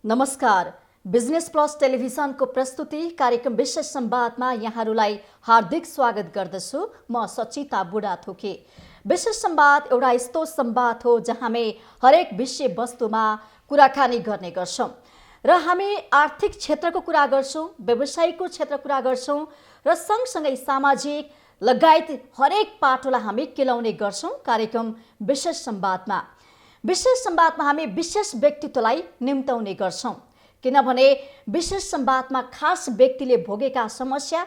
नमस्कार। Business plus टेलिभिजनको प्रस्तुति कार्यक्रम विशेष संवादमा यहाँहरूलाई हार्दिक स्वागत गर्दछु। म सचिता बुढाथोकी। विशेष संवाद एउटा यस्तो संवाद हो जहाँ हामी हरेक विषय वस्तुमा कुराकानी गर्ने गर्छौं र हामी आर्थिक क्षेत्रको कुरा गर्छौं, व्यवसायको क्षेत्र कुरा गर्छौं र सँगसँगै सामाजिक लगायत हरेक पाटोलाई हामी केलाउने गर्छौं कार्यक्रम विशेष संवादमा। विशेष संवादमा हामी विशेष व्यक्तित्वलाई निम्ताउने गर्छौं किनभने विशेष संवादमा खास व्यक्तिले भोगेका समस्या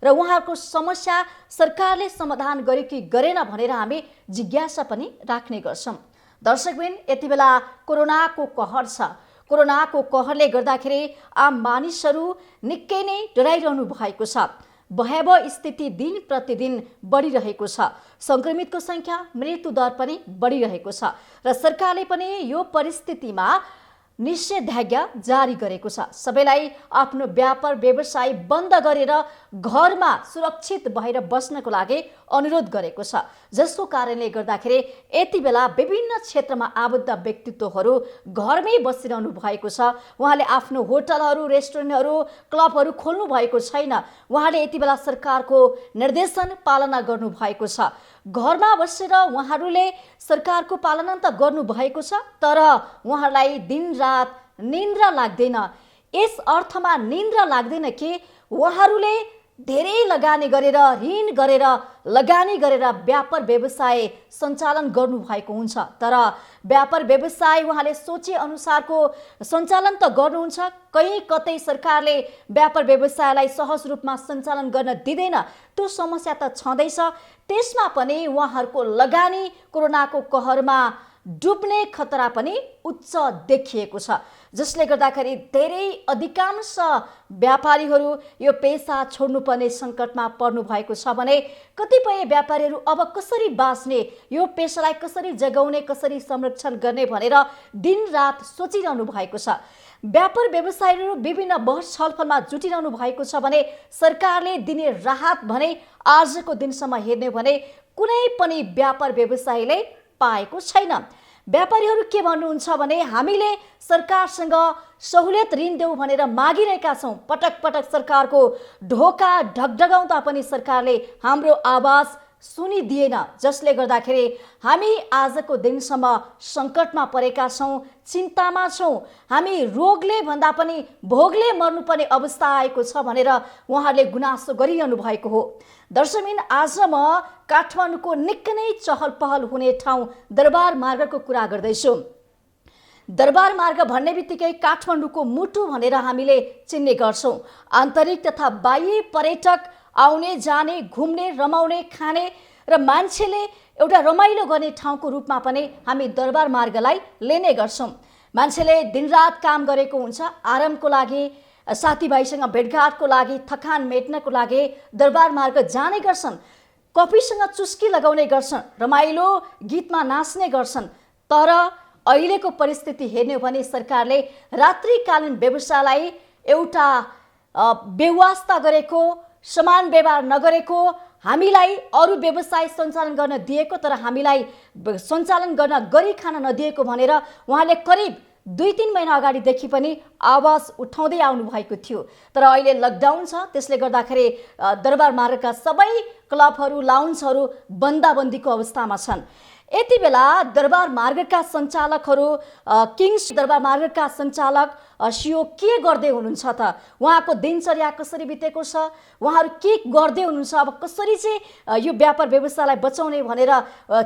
र उहाँहरूको समस्या सरकारले समाधान गर्यो कि गरेन भनेर हामी जिज्ञासा पनि राख्ने गर्छौं। दर्शकबिन, यति बेला कोरोनाको कहर छ। कोरोनाको कहरले गर्दाखेरि आम मानिसहरू निकै नै डराइरहनु भएको छ। भयावह स्थिति दिन प्रतिदिन बढिरहेको छ। संक्रमितको संख्या, मृत्यु दर पनि बढिरहेको छ र सरकारले पनि यो परिस्थितिमा निषेधाज्ञा जारी गरेको छ। सबैलाई आफ्नो व्यापार व्यवसाय बन्द गरेर घरमा सुरक्षित भएर बस्नको लागि अनुरोध गरेको छ। जसको कारणले गर्दाखेरि यति बेला विभिन्न क्षेत्रमा आबद्ध व्यक्तित्वहरू घरमै बसिरहनु भएको छ। उहाँले आफ्नो होटलहरू, रेस्टुरेन्टहरू, क्लबहरू खोल्नु भएको छैन। उहाँले यति बेला सरकारको निर्देशन पालना गर्नु भएको छ। घरमा बसेर उहाँहरूले सरकारको पालना त गर्नु भएको छ, तर उहाँलाई दिनरात निन्द्रा लाग्दैन। यस अर्थमा निन्द्रा लाग्दैन कि उहाँहरूले धेरै लगानी गरेर, ऋण गरेर, लगानी गरेर व्यापार व्यवसाय सञ्चालन गर्नु भएको हुन्छ, तर व्यापार व्यवसाय उहाँले सोचे अनुसारको सञ्चालन त गर्नुहुन्छ, कहीँ कतै सरकारले व्यापार व्यवसायलाई सहज रूपमा सञ्चालन गर्न दिँदैन। त्यो समस्या त छँदैछ। त्यसमा पनि उहाँहरूको लगानी कोरोनाको कहरमा डुब्ने खतरा पनि उच्च देखिएको छ, जसले गर्दाखेरि धेरै अधिकांश व्यापारीहरू यो पेसा छोड्नुपर्ने सङ्कटमा पर्नु भएको छ भने कतिपय व्यापारीहरू अब कसरी बाँच्ने, यो पेसालाई कसरी जगाउने, कसरी संरक्षण गर्ने भनेर दिनरात सोचिरहनु भएको छ। व्यापार व्यवसायीहरू विभिन्न बहस छलफलमा जुटिरहनु भएको छ भने सरकारले दिने राहत भने आजको दिनसम्म हेर्ने भने कुनै पनि व्यापार व्यवसायीले पाएको छैन। व्यापारीहरू के भन्नुहुन्छ भने हामीले सरकारसँग सहुलियत ऋण देऊ भनेर मागिरहेका छौँ। पटक पटक सरकारको ढोका ढकढकाउँदा पनि सरकारले हाम्रो आवाज सुनिदिएन, जसले गर्दाखेरि हामी आजको दिनसम्म सङ्कटमा परेका छौँ, चिन्तामा छौँ। हामी रोगले भन्दा पनि भोगले मर्नुपर्ने अवस्था आएको छ भनेर उहाँहरूले गुनासो गरिरहनु भएको हो। दर्शकबिन, आज म काठमाडौँको निकै नै चहल पहल हुने ठाउँ दरबार मार्गको कुरा गर्दैछु। दरबार मार्ग भन्ने बित्तिकै काठमाडौँको मुटु भनेर हामीले चिन्ने गर्छौँ। आन्तरिक तथा बाह्य पर्यटक आउने जाने, घुम्ने, रमाउने, खाने र मान्छेले एउटा रमाइलो गर्ने ठाउँको रूपमा पनि हामी दरबार मार्गलाई लिने गर्छौँ। मान्छेले दिनरात काम गरेको हुन्छ, आरामको लागि, साथीभाइसँग भेटघाटको लागि, थकान मेट्नको लागि दरबार मार्ग जाने गर्छन्। कफीसँग चुस्की लगाउने गर्छन्, रमाइलो गीतमा नाच्ने गर्छन्। तर अहिलेको परिस्थिति हेर्ने हो भने सरकारले रात्रिकालीन व्यवसायलाई एउटा बेवास्ता गरेको, समान व्यवहार नगरेको, हामीलाई अरू व्यवसाय सञ्चालन गर्न दिएको तर हामीलाई सञ्चालन गर्न गरी खान नदिएको भनेर उहाँले करिब 2-3 महिना अगाडिदेखि पनि आवाज उठाउँदै आउनु भएको थियो। तर अहिले लकडाउन छ, त्यसले गर्दाखेरि दरबार मार्गका सबै क्लबहरू, लाउन्जहरू बन्दाबन्दीको अवस्थामा छन्। यति बेला दरबार मार्गका सञ्चालकहरू, किङ्स दरबार मार्गका सञ्चालक सिओ के गर्दै हुनुहुन्छ त? उहाँको दिनचर्या कसरी बितेको छ? उहाँहरू के गर्दै हुनुहुन्छ? अब कसरी चाहिँ यो व्यापार व्यवसायलाई बचाउने भनेर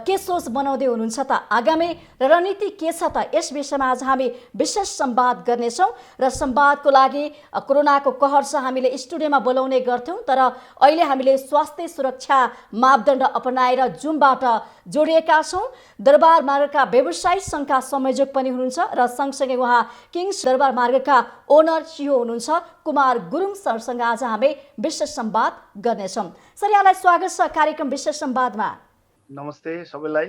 के सोच बनाउँदै हुनुहुन्छ त? आगामी रणनीति के छ त? यस विषयमा आज हामी विशेष संवाद गर्नेछौँ र संवादको लागि कोरोनाको कहर छ, हामीले स्टुडियोमा बोलाउने गर्थ्यौँ, तर अहिले हामीले स्वास्थ्य सुरक्षा मापदण्ड अपनाएर जुमबाट जोडिएका छौँ। दरबार मार्गका व्यवसायी सङ्घका संयोजक पनि हुनुहुन्छ र सँगसँगै उहाँ किङ्स दरबार मार्गका ओनर सिओ हुनुहुन्छ कुमार गुरुङ सरसँग आज हामी विशेष संवाद गर्नेछौँ। सर, यहाँलाई स्वागत छ कार्यक्रम विशेष संवादमा। नमस्ते सबैलाई।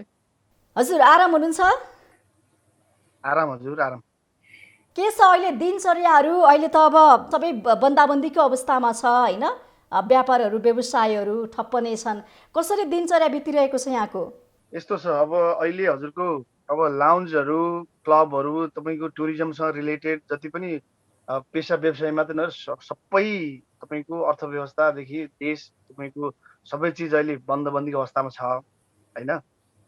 हजुर आराम हुनुहुन्छ? आराम हजुर, आराम। के छ अहिले दिनचर्याहरू? अहिले त अब सबै बन्दाबन्दीको अवस्थामा छ होइन? व्यापारहरू, व्यवसायहरू ठप्प नै छन्। कसरी दिनचर्या बितिरहेको छ यहाँको? यस्तो छ, अब अहिले हजुरको अब लाउन्जहरू क्लबहरू तपाईँको टुरिज्मसँग रिलेटेड जति पनि पेसा व्यवसाय मात्रै नभएर सबै तपाईँको अर्थव्यवस्थादेखि देश तपाईँको सबै चिज अहिले बन्दबन्दीको अवस्थामा छ होइन।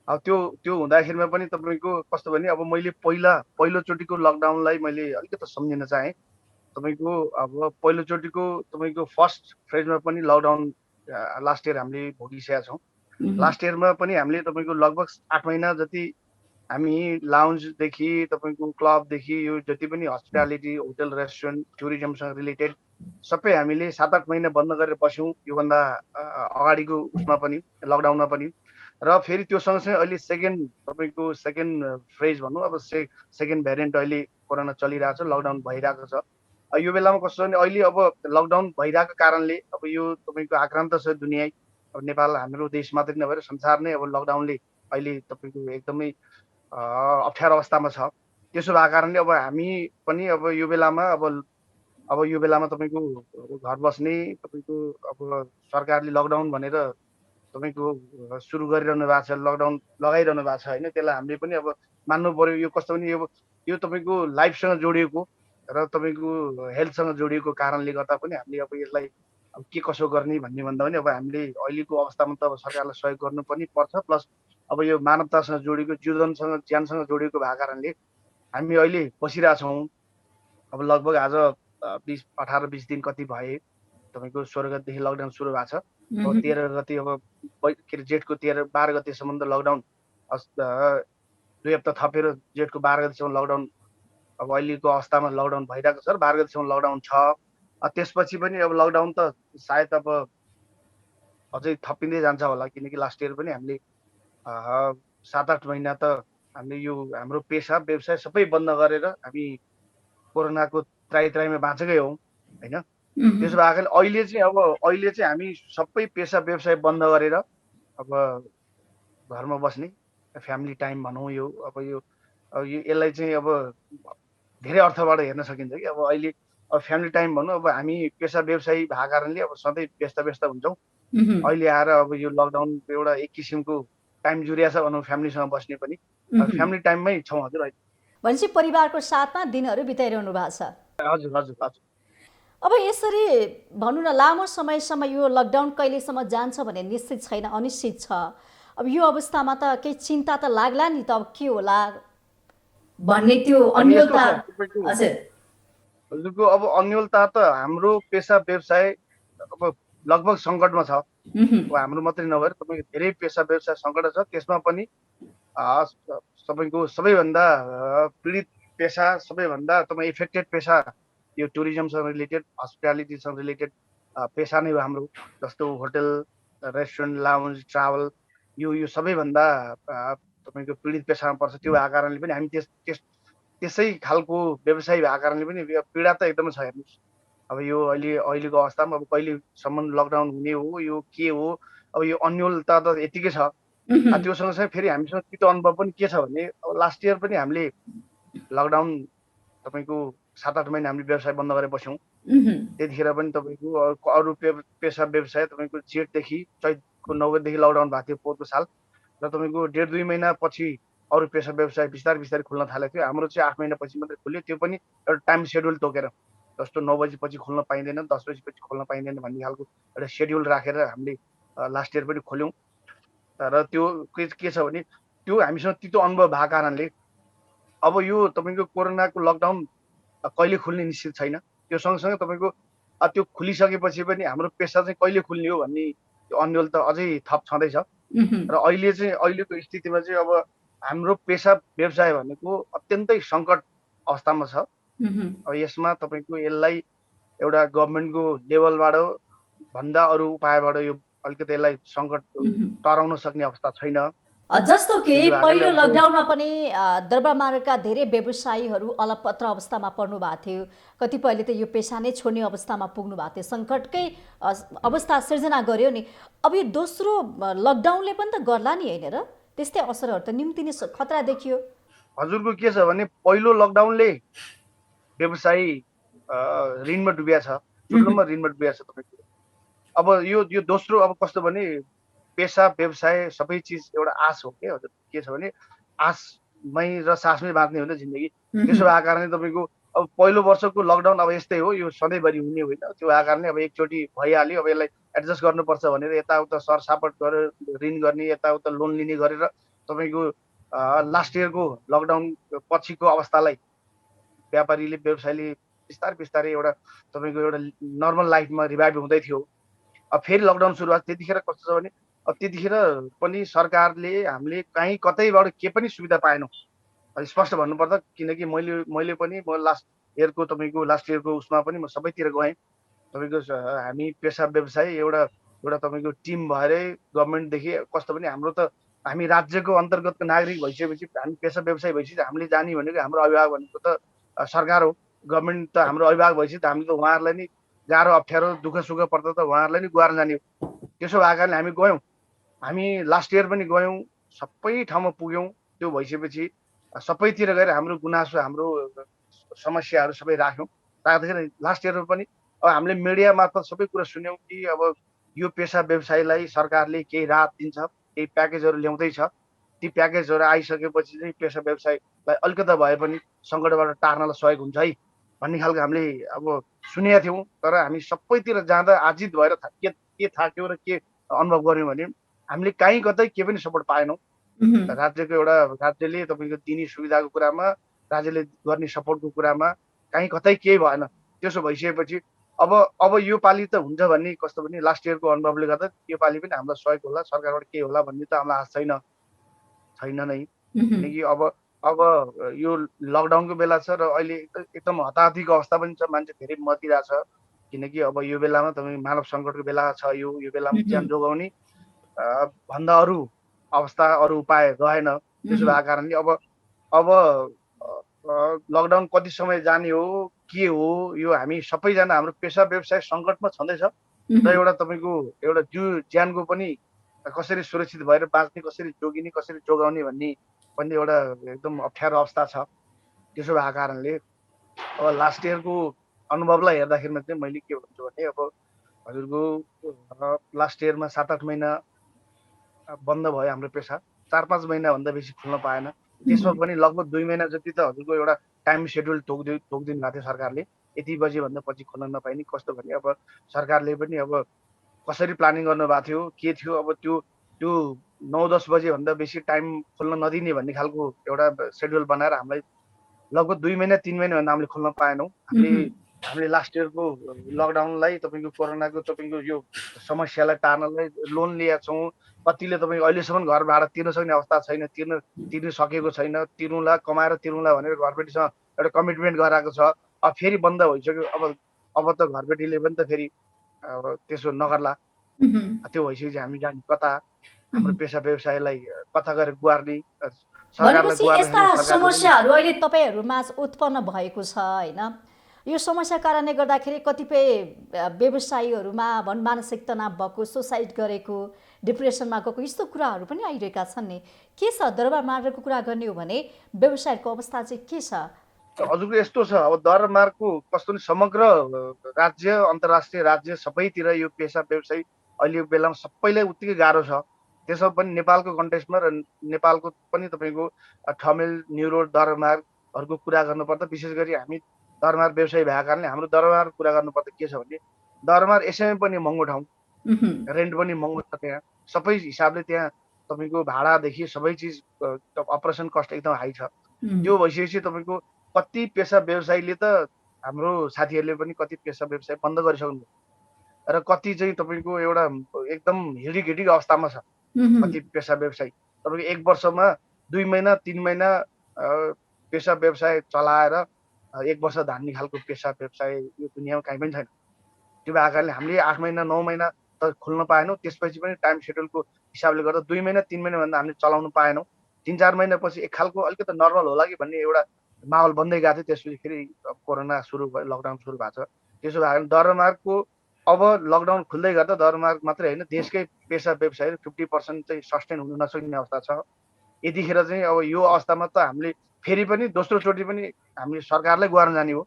अब त्यो हुँदाखेरिमा पनि तपाईँको कस्तो भने अब मैले पहिलोचोटिको लकडाउनलाई मैले अलिकति सम्झिन चाहेँ। तपाईँको अब पहिलोचोटिको तपाईँको फर्स्ट फेजमा पनि लकडाउन लास्ट इयर हामीले भोगिसकेका छौँ। लास्ट इयरमा पनि हामीले तपाईँको लगभग 8 महिना जति हामी लाउन्जदेखि तपाईँको क्लबदेखि यो जति पनि हस्पिटालिटी होटल रेस्टुरेन्ट टुरिज्मसँग रिलेटेड सबै हामीले 7-8 महिना बन्द गरेर बस्यौँ योभन्दा अगाडिको उसमा पनि लकडाउनमा पनि। र फेरि त्यो सँगसँगै अहिले तपाईँको सेकेन्ड फेज भनौँ अब सेकेन्ड भेरिएन्ट अहिले कोरोना चलिरहेको छ, लकडाउन भइरहेको छ। यो बेलामा कस्तो भने अहिले अब लकडाउन भइरहेको कारणले अब यो तपाईँको आक्रान्त छ दुनियाँ। अब नेपाल हाम्रो देश मात्रै नभएर संसार नै अब लकडाउनले अहिले तपाईँको एकदमै अप्ठ्यारो अवस्थामा छ। त्यसो भएको कारणले अब हामी पनि अब यो बेलामा तपाईँको घर बस्ने तपाईँको अब सरकारले लकडाउन भनेर तपाईँको सुरु गरिरहनु भएको छ, लकडाउन लगाइरहनु भएको छ होइन। त्यसलाई हामीले पनि अब मान्नु पर्यो। यो कस्तो भने यो तपाईँको लाइफसँग जोडिएको र तपाईँको हेल्थसँग जोडिएको कारणले गर्दा पनि हामीले अब यसलाई अब के कसो गर्ने भन्ने भन्दा पनि अब हामीले अहिलेको अवस्थामा त अब सरकारलाई सहयोग गर्नु पनि पर्छ। प्लस अब यो मानवतासँग जोडिएको ज्यानसँग जोडिएको भएको कारणले हामी अहिले बसिरहेछौँ। अब लगभग आज 18-20 दिन कति भए तपाईँको 16 गतेदेखि लकडाउन सुरु भएको छ। अब 13 गते अब के अरे जेठको 12 गतेसम्म त लकडाउन 2 हप्ता थपेर जेठको 12 गतेसम्म लकडाउन अब अहिलेको अवस्थामा लकडाउन भइरहेको छ र 12 गतेसम्म लकडाउन छ। त्यसपछि पनि अब लकडाउन त सायद अब अझै थपिँदै जान्छ होला, किनकि लास्ट इयर पनि हामीले 7-8 महिना त हामीले यो हाम्रो पेसा व्यवसाय सबै बन्द गरेर हामी कोरोनाको त्राईमा बाँचेकै हौँ होइन। त्यसो भएको अहिले चाहिँ हामी सबै पेसा व्यवसाय बन्द गरेर अब घरमा बस्ने फ्यामिली टाइम भनौँ यो यसलाई चाहिँ अब धेरै अर्थबाट हेर्न सकिन्छ कि अब अहिले अब फ्यामिली टाइम भनौँ। अब हामी पेसा व्यवसायी भएको कारणले अब सधैँ व्यस्त हुन्छौँ। अहिले आएर अब यो लकडाउन एउटा एक किसिमको टाइम जुरिया छ भनौँ फ्यामिलीसँग बस्ने पनि फ्यामिली टाइममै छौँ हजुर। अहिले भनेपछि परिवारको साथमा दिनहरू बिताइरहनु भएको छ। हजुर हजुर हजुर। अब यसरी भनौँ न लामो समयसम्म यो लकडाउन कहिलेसम्म जान्छ भन्ने निश्चित छैन, अनिश्चित छ। अब यो अवस्थामा त केही चिन्ता त लाग्ला नि त, अब के होला भन्ने त्यो अन्योलता। हजुरको अब अन्योलता त हाम्रो पेसा व्यवसाय अब लगभग सङ्कटमा छ। अब हाम्रो मात्रै नभएर तपाईँको धेरै पेसा व्यवसाय सङ्कट छ। त्यसमा पनि तपाईँको सबैभन्दा पीडित पेसा, सबैभन्दा तपाईँ इफेक्टेड पेसा यो टुरिज्मसँग रिलेटेड हस्पिटालिटीसँग रिलेटेड पेसा नै हो हाम्रो। जस्तो होटल रेस्टुरेन्ट लाउन्ज ट्राभल यो सबैभन्दा तपाईँको पीडित पेसामा पर्छ। त्यो भएको कारणले पनि हामी त्यसै खालको व्यवसाय भएको कारणले पनि पीडा त एकदमै छ। हेर्नुहोस् अब यो अहिलेको अवस्थामा अब कहिलेसम्म लकडाउन हुने हो यो के हो, अब यो अन्योलता त यतिकै छ। त्यो सँगसँगै फेरि हामीसँग त्यो अनुभव पनि के छ भने अब लास्ट इयर पनि हामीले लकडाउन तपाईँको 7-8 महिना हामीले व्यवसाय बन्द गरेर बस्यौँ। त्यतिखेर पनि तपाईँको अरू पेसा व्यवसाय तपाईँको जेठदेखि चैतको 9 गतेदेखि लकडाउन भएको थियो पोहोरको साल र तपाईँको 1.5-2 महिना पछि अरू पेसा व्यवसाय बिस्तारै खुल्न थालेको थियो। हाम्रो चाहिँ 8 महिना पछि मात्रै खुल्यो, त्यो पनि एउटा टाइम सेड्युल तोकेर। जस्तो 9 बजीपछि खोल्न पाइँदैन, 10 बजीपछि खोल्न पाइँदैन भन्ने खालको एउटा सेड्युल राखेर हामीले लास्ट इयर पनि खोल्यौँ। र त्यो के छ भने त्यो हामीसँग तितो अनुभव भएको कारणले अब यो तपाईँको कोरोनाको लकडाउन कहिले खुल्ने निश्चित छैन। त्यो सँगसँगै तपाईँको त्यो खुलिसकेपछि पनि हाम्रो पेसा चाहिँ कहिले खुल्ने हो भन्ने त्यो अन्यल त अझै थप छँदैछ। र अहिलेको स्थितिमा चाहिँ अब हाम्रो पेसा व्यवसाय भनेको अत्यन्तै सङ्कट अवस्थामा छ। अब यसमा तपाईँको यसलाई एउटा गभर्मेन्टको लेभलबाट भन्दा अरू उपायबाट यो अलिकति यसलाई सङ्कट टराउन सक्ने अवस्था छैन। जस्तो कि पहिलो लकडाउनमा पनि दरबारमार्गका धेरै व्यवसायीहरू अलपत्र अवस्थामा पर्नु भएको थियो। कतिपयले त यो पेसा नै छोड्ने अवस्थामा पुग्नु भएको थियो, सङ्कटकै अवस्था सिर्जना गर्यो नि। अब यो दोस्रो लकडाउनले पनि त गर्ला नि होइन र? त्यस्तै असरहरू त निम्तिने खतरा देखियो। हजुरको के छ भने पहिलो लकडाउनले व्यवसायी ऋणमा डुबिया छ, ठुलोमा ऋणमा डुबिया छ तपाईँको। अब यो दोस्रो अब कस्तो भने पेसा व्यवसाय सबै चिज एउटा आश हो के हजुर। के छ भने आश मै र सासमै बाँच्ने हो नि जिन्दगी। त्यसो भएको कारणले तपाईँको अब पहिलो वर्षको लकडाउन अब यस्तै हो, यो सधैँभरि हुने होइन। त्यो भएको कारणले अब एकचोटि भइहाल्यो, अब यसलाई एडजस्ट गर्नुपर्छ भनेर यताउता सरसापट गरेर ऋण गर्ने, यताउता लोन लिने गरेर तपाईँको लास्ट इयरको लकडाउन पछिको अवस्थालाई व्यापारीले व्यवसायले बिस्तारै बिस्तारै एउटा तपाईँको एउटा नर्मल लाइफमा रिभाइभ हुँदै थियो। अब फेरि लकडाउन सुरु भएको त्यतिखेर कस्तो छ भने अब त्यतिखेर पनि सरकारले हामीले कहीँ कतैबाट के पनि सुविधा पाएनौँ स्पष्ट भन्नुपर्दा। किनकि मैले पनि म लास्ट इयरको उसमा पनि म सबैतिर गएँ। तपाईँको हामी पेसा व्यवसाय एउटा एउटा तपाईँको टिम भएरै गभर्मेन्टदेखि कस्तो पनि हाम्रो त हामी राज्यको अन्तर्गतको नागरिक भइसकेपछि हामी पेसा व्यवसाय भइसकेपछि हामीले जाने भनेको हाम्रो अभिभावक भनेको त सरकार हो। गभर्मेन्ट त हाम्रो अभिभावक भइसक्यो त हामीले त उहाँहरूलाई नि गाह्रो अप्ठ्यारो दुःख सुख पर्दा त उहाँहरूलाई नि गुहार्न जाने हो। त्यसो भएको कारणले हामी गयौँ, हामी लास्ट इयर पनि गयौँ, सबै ठाउँमा पुग्यौँ। त्यो भइसकेपछि सबैतिर गएर हाम्रो गुनासो हाम्रो समस्याहरू सबै राख्यौँ। राख्दाखेरि लास्ट इयरमा पनि अब हामीले मिडिया मार्फत सबै कुरा सुन्यौँ कि अब यो पेसा व्यवसायलाई सरकारले केही राहत दिन्छ, केही प्याकेजहरू ल्याउँदैछ। ती प्याकेजहरू आइसकेपछि चाहिँ पेसा व्यवसायलाई अलिकति भए पनि सङ्कटबाट टार्नलाई सहयोग हुन्छ है भन्ने खालको हामीले अब सुनेका थियौँ। तर हामी सबैतिर जाँदा आजित भएर के थाक्यो र के अनुभव गऱ्यौँ भने हामीले कहीँ कतै के पनि सपोर्ट पाएनौँ। राज्यको एउटा राज्यले तपाईँको दिने सुविधाको कुरामा, राज्यले गर्ने सपोर्टको कुरामा कहीँ कतै केही भएन। त्यसो भइसकेपछि अब यो पालि त हुन्छ भन्ने कस्तो भने लास्ट इयरको अनुभवले गर्दा यो पालि पनि हामीलाई सहयोग होला, सरकारबाट के होला भन्ने त हामीलाई आश छैन नै। किनकि अब यो लकडाउनको बेला छ र अहिले एकदम हताहतीको अवस्था पनि छ, मान्छे धेरै मरिरहेछ। किनकि अब यो बेलामा तपाईँ मानव सङ्कटको बेला छ, यो बेलामा ज्यान जोगाउने भन्दा अरू अवस्था अरू उपाय रहेन। त्यसो भएको कारणले अब लकडाउन कति समय जाने हो के हो यो हामी सबैजना हाम्रो पेसा व्यवसाय सङ्कटमा छँदैछ र एउटा तपाईँको एउटा ज्यानको पनि कसरी सुरक्षित भएर बाँच्ने, कसरी जोगिने, कसरी जोगाउने भन्ने पनि एउटा एकदम अप्ठ्यारो अवस्था छ। त्यसो भएको कारणले अब लास्ट इयरको अनुभवलाई हेर्दाखेरिमा चाहिँ मैले के भन्छु भने अब हजुरको लास्ट इयरमा 7-8 महिना बन्द भयो हाम्रो पेसा, 4-5 महिनाभन्दा बेसी खुल्न पाएन। त्यसमा पनि लगभग 2 महिना जति त हजुरको एउटा टाइम सेड्युल तोकिदिनु भएको थियो सरकारले, यति बजीभन्दा पछि खोल्न नपाइने। कस्तो भने अब सरकारले पनि अब कसरी प्लानिङ गर्नुभएको थियो के थियो, अब त्यो 9-10 बजेभन्दा बेसी टाइम खोल्न नदिने भन्ने खालको एउटा सेड्युल बनाएर हामीलाई लगभग 2 महिना 3 महिनाभन्दा हामीले खोल्न पाएनौँ। हामीले लास्ट इयरको लकडाउनलाई तपाईँको कोरोनाको तपाईँको यो समस्यालाई टार्नलाई लोन लिएका छौँ। कतिले तपाईँको अहिलेसम्म घर भाडा तिर्न सक्ने अवस्था छैन, तिर्न सकेको छैन, तिर्नुला कमाएर तिर्नुला भनेर घरबेटीसँग एउटा कमिटमेन्ट गराएको छ। अब फेरि बन्द भइसक्यो, अब त घरबेटीले पनि त फेरि अब त्यसो नगर्ला। त्यो भइसकेपछि हामी जाने कता, हाम्रो पेसा व्यवसायलाई कता गएर गुहार्ने, सरकारलाई भनेपछि गुहार्ने यस्ता समस्याहरू अहिले तपाईँहरूमा उत्पन्न भएको छ होइन? यो समस्या कारणले गर्दाखेरि कतिपय व्यवसायीहरूमा मानसिक तनाव भएको, सुसाइड गरेको, डिप्रेसनमा गएको यस्तो कुराहरू पनि आइरहेका छन् नि। के छ दरबार मार्गको कुरा गर्ने हो भने व्यवसायको अवस्था चाहिँ के छ? हजुरको यस्तो छ, अब दरबारको कस्तो नि समग्र राज्य अन्तर्राष्ट्रिय राज्य सबैतिर यो पेसा व्यवसाय अहिलेको बेलामा सबैलाई उत्तिकै गाह्रो छ। त्यसमा पनि नेपालको कन्टेक्स्टमा र नेपालको पनि तपाईँको ठमेल न्युरोड दरबारहरूको कुरा गर्नुपर्दा विशेष गरी हामी दरबार व्यवसायी भएको कारणले हाम्रो दरबार कुरा गर्नुपर्दा के छ भने दरबार यसैमा पनि महँगो ठाउँ, रेन्ट पनि महँगो छ। त्यहाँ सबै हिसाबले त्यहाँ तपाईँको भाडादेखि सबै चिज अपरेसन कस्ट एकदम हाई छ। त्यो भइसकेपछि तपाईँको कति पेसा व्यवसायीले त हाम्रो साथीहरूले पनि कति पेसा व्यवसाय बन्द गरिसक्नु र कति चाहिँ तपाईँको एउटा एकदम हिडिक अवस्थामा छ। कति पेसा व्यवसाय तपाईँको 1 वर्षमा 2 महिना 3 महिना पेसा व्यवसाय चलाएर 1 वर्ष धान्ने खालको पेसा व्यवसाय यो दुनियाँमा कहीँ पनि छैन। त्यो भएको कारणले हामीले 8 महिना 9 महिना त खोल्न पाएनौँ। त्यसपछि पनि टाइम सेड्युलको हिसाबले गर्दा 2 महिना 3 महिनाभन्दा हामीले चलाउनु पाएनौँ। 3-4 महिनापछि एक खालको अलिकति नर्मल होला कि भन्ने एउटा माहौल बन्दै गएको थियो। त्यसपछि फेरि कोरोना सुरु भयो, लकडाउन सुरु भएको छ। त्यसो भएको दरबारको अब लकडाउन खुल्दै गर्दा दरबार मात्रै होइन देशकै पेसा व्यवसायहरू 50% चाहिँ सस्टेन हुन नसक्ने अवस्था छ। यतिखेर चाहिँ अब यो अवस्थामा त हामीले फेरि पनि दोस्रोचोटि पनि हामीले सरकारलाई गुहार्न जाने हो।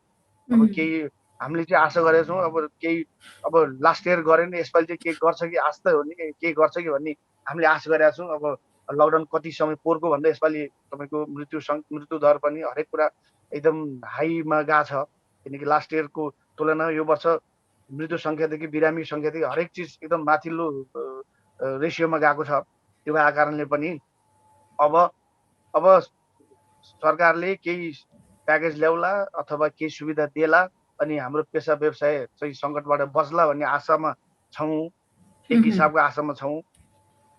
अब केही हामीले चाहिँ आशा गरेका छौँ, अब केही अब लास्ट इयर गरेन, यसपालि चाहिँ केही गर्छ कि आश त हो नि, केही गर्छ कि भन्ने हामीले आश गरेका छौँ। अब लकडाउन कति समय पोहोरको भन्दा यसपालि तपाईँको मृत्यु दर पनि हरेक कुरा एकदम हाईमा गएको छ। किनकि लास्ट इयरको तुलना यो वर्ष मृत्यु सङ्ख्यादेखि बिरामी सङ्ख्यादेखि हरेक चिज एकदम माथिल्लो रेसियोमा गएको छ। त्यो भएको कारणले पनि अब अब सरकारले केही प्याकेज ल्याउला अथवा केही सुविधा दिएला अनि हाम्रो पेसा व्यवसाय चाहिँ सङ्कटबाट बच्ला भन्ने आशामा छौँ, एक हिसाबको आशामा छौँ।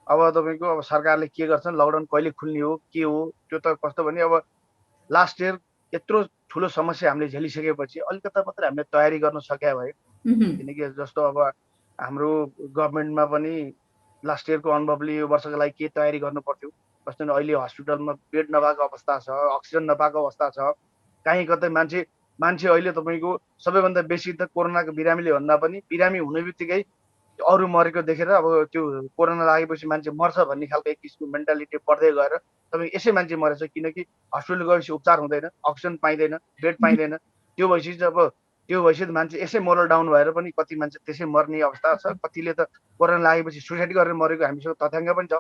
अब तपाईँको अब सरकारले के गर्छन्, लकडाउन कहिले खुल्ने हो के हो त्यो त कस्तो भने अब लास्ट इयर यत्रो ठुलो समस्या हामीले झेलिसकेपछि अलिकता मात्रै हामीले तयारी गर्न सके भए। किनकि जस्तो अब हाम्रो गभर्मेन्टमा पनि लास्ट इयरको अनुभवले यो वर्षको लागि के तयारी गर्नु पर्थ्यो। जस्तो अहिले हस्पिटलमा बेड नभएको अवस्था छ, अक्सिजन नपाएको अवस्था छ, कहीँ कतै मान्छे अहिले तपाईँको सबैभन्दा बेसी त कोरोनाको बिरामीले भन्दा पनि बिरामी हुने बित्तिकै अरू मरेको देखेर अब त्यो कोरोना लागेपछि मान्छे मर्छ भन्ने खालको एक किसिमको मेन्टालिटी बढ्दै गएर तपाईँ यसै मान्छे मरेछ, किनकि हस्पिटल गएपछि उपचार हुँदैन, अक्सिजन पाइँदैन, बेड पाइँदैन। त्यो भएपछि मान्छे यसै मोरल डाउन भएर पनि कति मान्छे त्यसै मर्ने अवस्था छ। कतिले त कोरोना लागेपछि सुसाइड गरेर मरेको हामीसँग तथ्याङ्क पनि छ।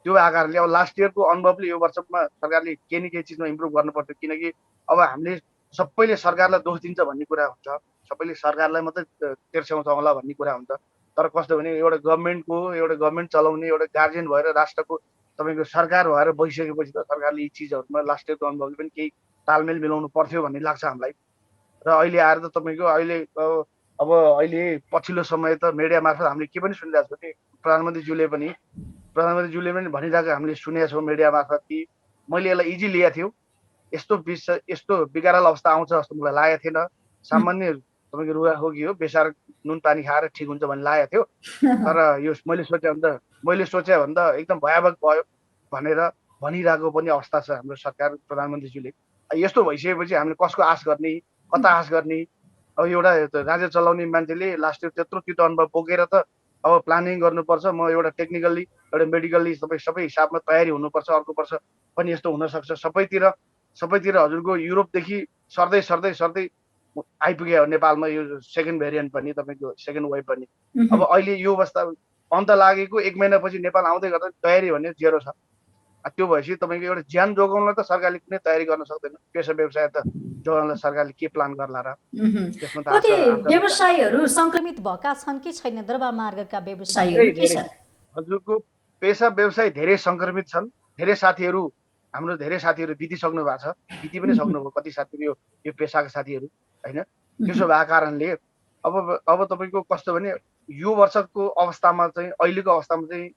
त्यो आकारले अब लास्ट इयरको अनुभवले यो वर्षमा सरकारले केही न केही चिजमा इम्प्रुभ गर्नु पर्थ्यो। किनकि अब हामीले सबैले सरकारलाई दोष दिन्छ भन्ने कुरा हुन्छ, सबैले सरकारलाई मात्रै तेर्स्याउँछ होला भन्ने कुरा हुन्छ। तर कस्तो भने एउटा गभर्मेन्ट चलाउने एउटा गार्जियन भएर राष्ट्रको तपाईँको सरकार भएर बसिसकेपछि त सरकारले यी चिजहरूमा लास्ट इयरको अनुभवले पनि केही तालमेल मिलाउनु पर्थ्यो भन्ने लाग्छ हामीलाई। र अहिले आएर त तपाईँको अहिले पछिल्लो समय त मिडिया मार्फत हामीले के पनि सुनिरहेको छौँ कि प्रधानमन्त्रीज्यूले पनि भनिरहेको हामीले सुनेका छौँ मिडिया मार्फत कि मैले यसलाई इजी लिएको थियो, यस्तो बिगारल अवस्था आउँछ जस्तो मलाई लागेको थिएन, सामान्य तपाईँको रुगाखोकी हो, बेसार नुन पानी खाएर ठिक हुन्छ भन्ने लागेको थियो। तर यो मैले सोचे भन्दा एकदम भयावह भयो भनेर भनिरहेको पनि अवस्था छ हाम्रो सरकार प्रधानमन्त्रीज्यूले। यस्तो भइसकेपछि हामीले कसको आश गर्ने, कता आश गर्ने। अब एउटा राज्य चलाउने मान्छेले लास्ट इयर त्यत्रो त्यो अनुभव बोकेर त अब प्लानिङ गर्नुपर्छ। म एउटा टेक्निकल्ली एउटा मेडिकल्ली सबै हिसाबमा तयारी हुनुपर्छ। अर्को वर्ष पनि यस्तो हुनसक्छ। सबैतिर हजुरको युरोपदेखि सर्दै आइपुग्यो नेपालमा यो सेकेन्ड भेरिएन्ट पनि, तपाईँको सेकेन्ड वेभ पनि। अब अहिले यो अवस्था अन्त लागेको 1 महिनापछि नेपाल आउँदै गर्दा तयारी भन्ने जेरो छ। त्यो भएपछि तपाईँको एउटा ज्यान जोगाउनलाई त सरकारले कुनै तयारी गर्न सक्दैन, पेसा व्यवसाय त जोगाउनलाई सरकारले के प्लान गर्ला र। त्यसमा त कति व्यवसायीहरू सङ्क्रमित भएका छन् कि छैन? दरबार मार्गका व्यवसायीहरू के छ? हजुरको पेसा व्यवसाय धेरै सङ्क्रमित छन्। हाम्रो धेरै साथीहरू बितिसक्नु भएको छ, बिति पनि सक्नुभयो कति साथीहरू यो पेसाका साथीहरू होइन। त्यसो भएको कारणले अब तपाईँको कस्तो भने यो वर्षको अवस्थामा चाहिँ अहिलेको अवस्थामा चाहिँ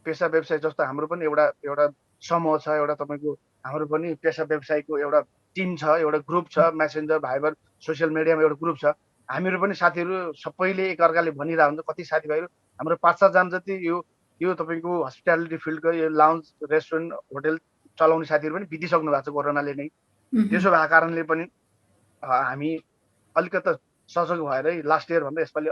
पेसा व्यवसाय जस्तो हाम्रो पनि एउटा समूह छ, एउटा तपाईँको हाम्रो पनि पेसा व्यवसायको एउटा टिम छ, एउटा ग्रुप छ, मेसेन्जर भाइबर सोसियल मिडियामा एउटा ग्रुप छ। हामीहरू पनि साथीहरू सबैले एकअर्काले भनिरहेको हुन्छ, कति साथीभाइहरू हाम्रो 5-7 जना जति यो तपाईँको हस्पिटालिटी फिल्डको यो लाउन्ज रेस्टुरेन्ट होटेल चलाउने साथीहरू पनि बितिसक्नु भएको छ कोरोनाले नै। त्यसो भएको कारणले पनि हामी अलिकता सजग भएर लास्ट इयर भन्दा यसपालि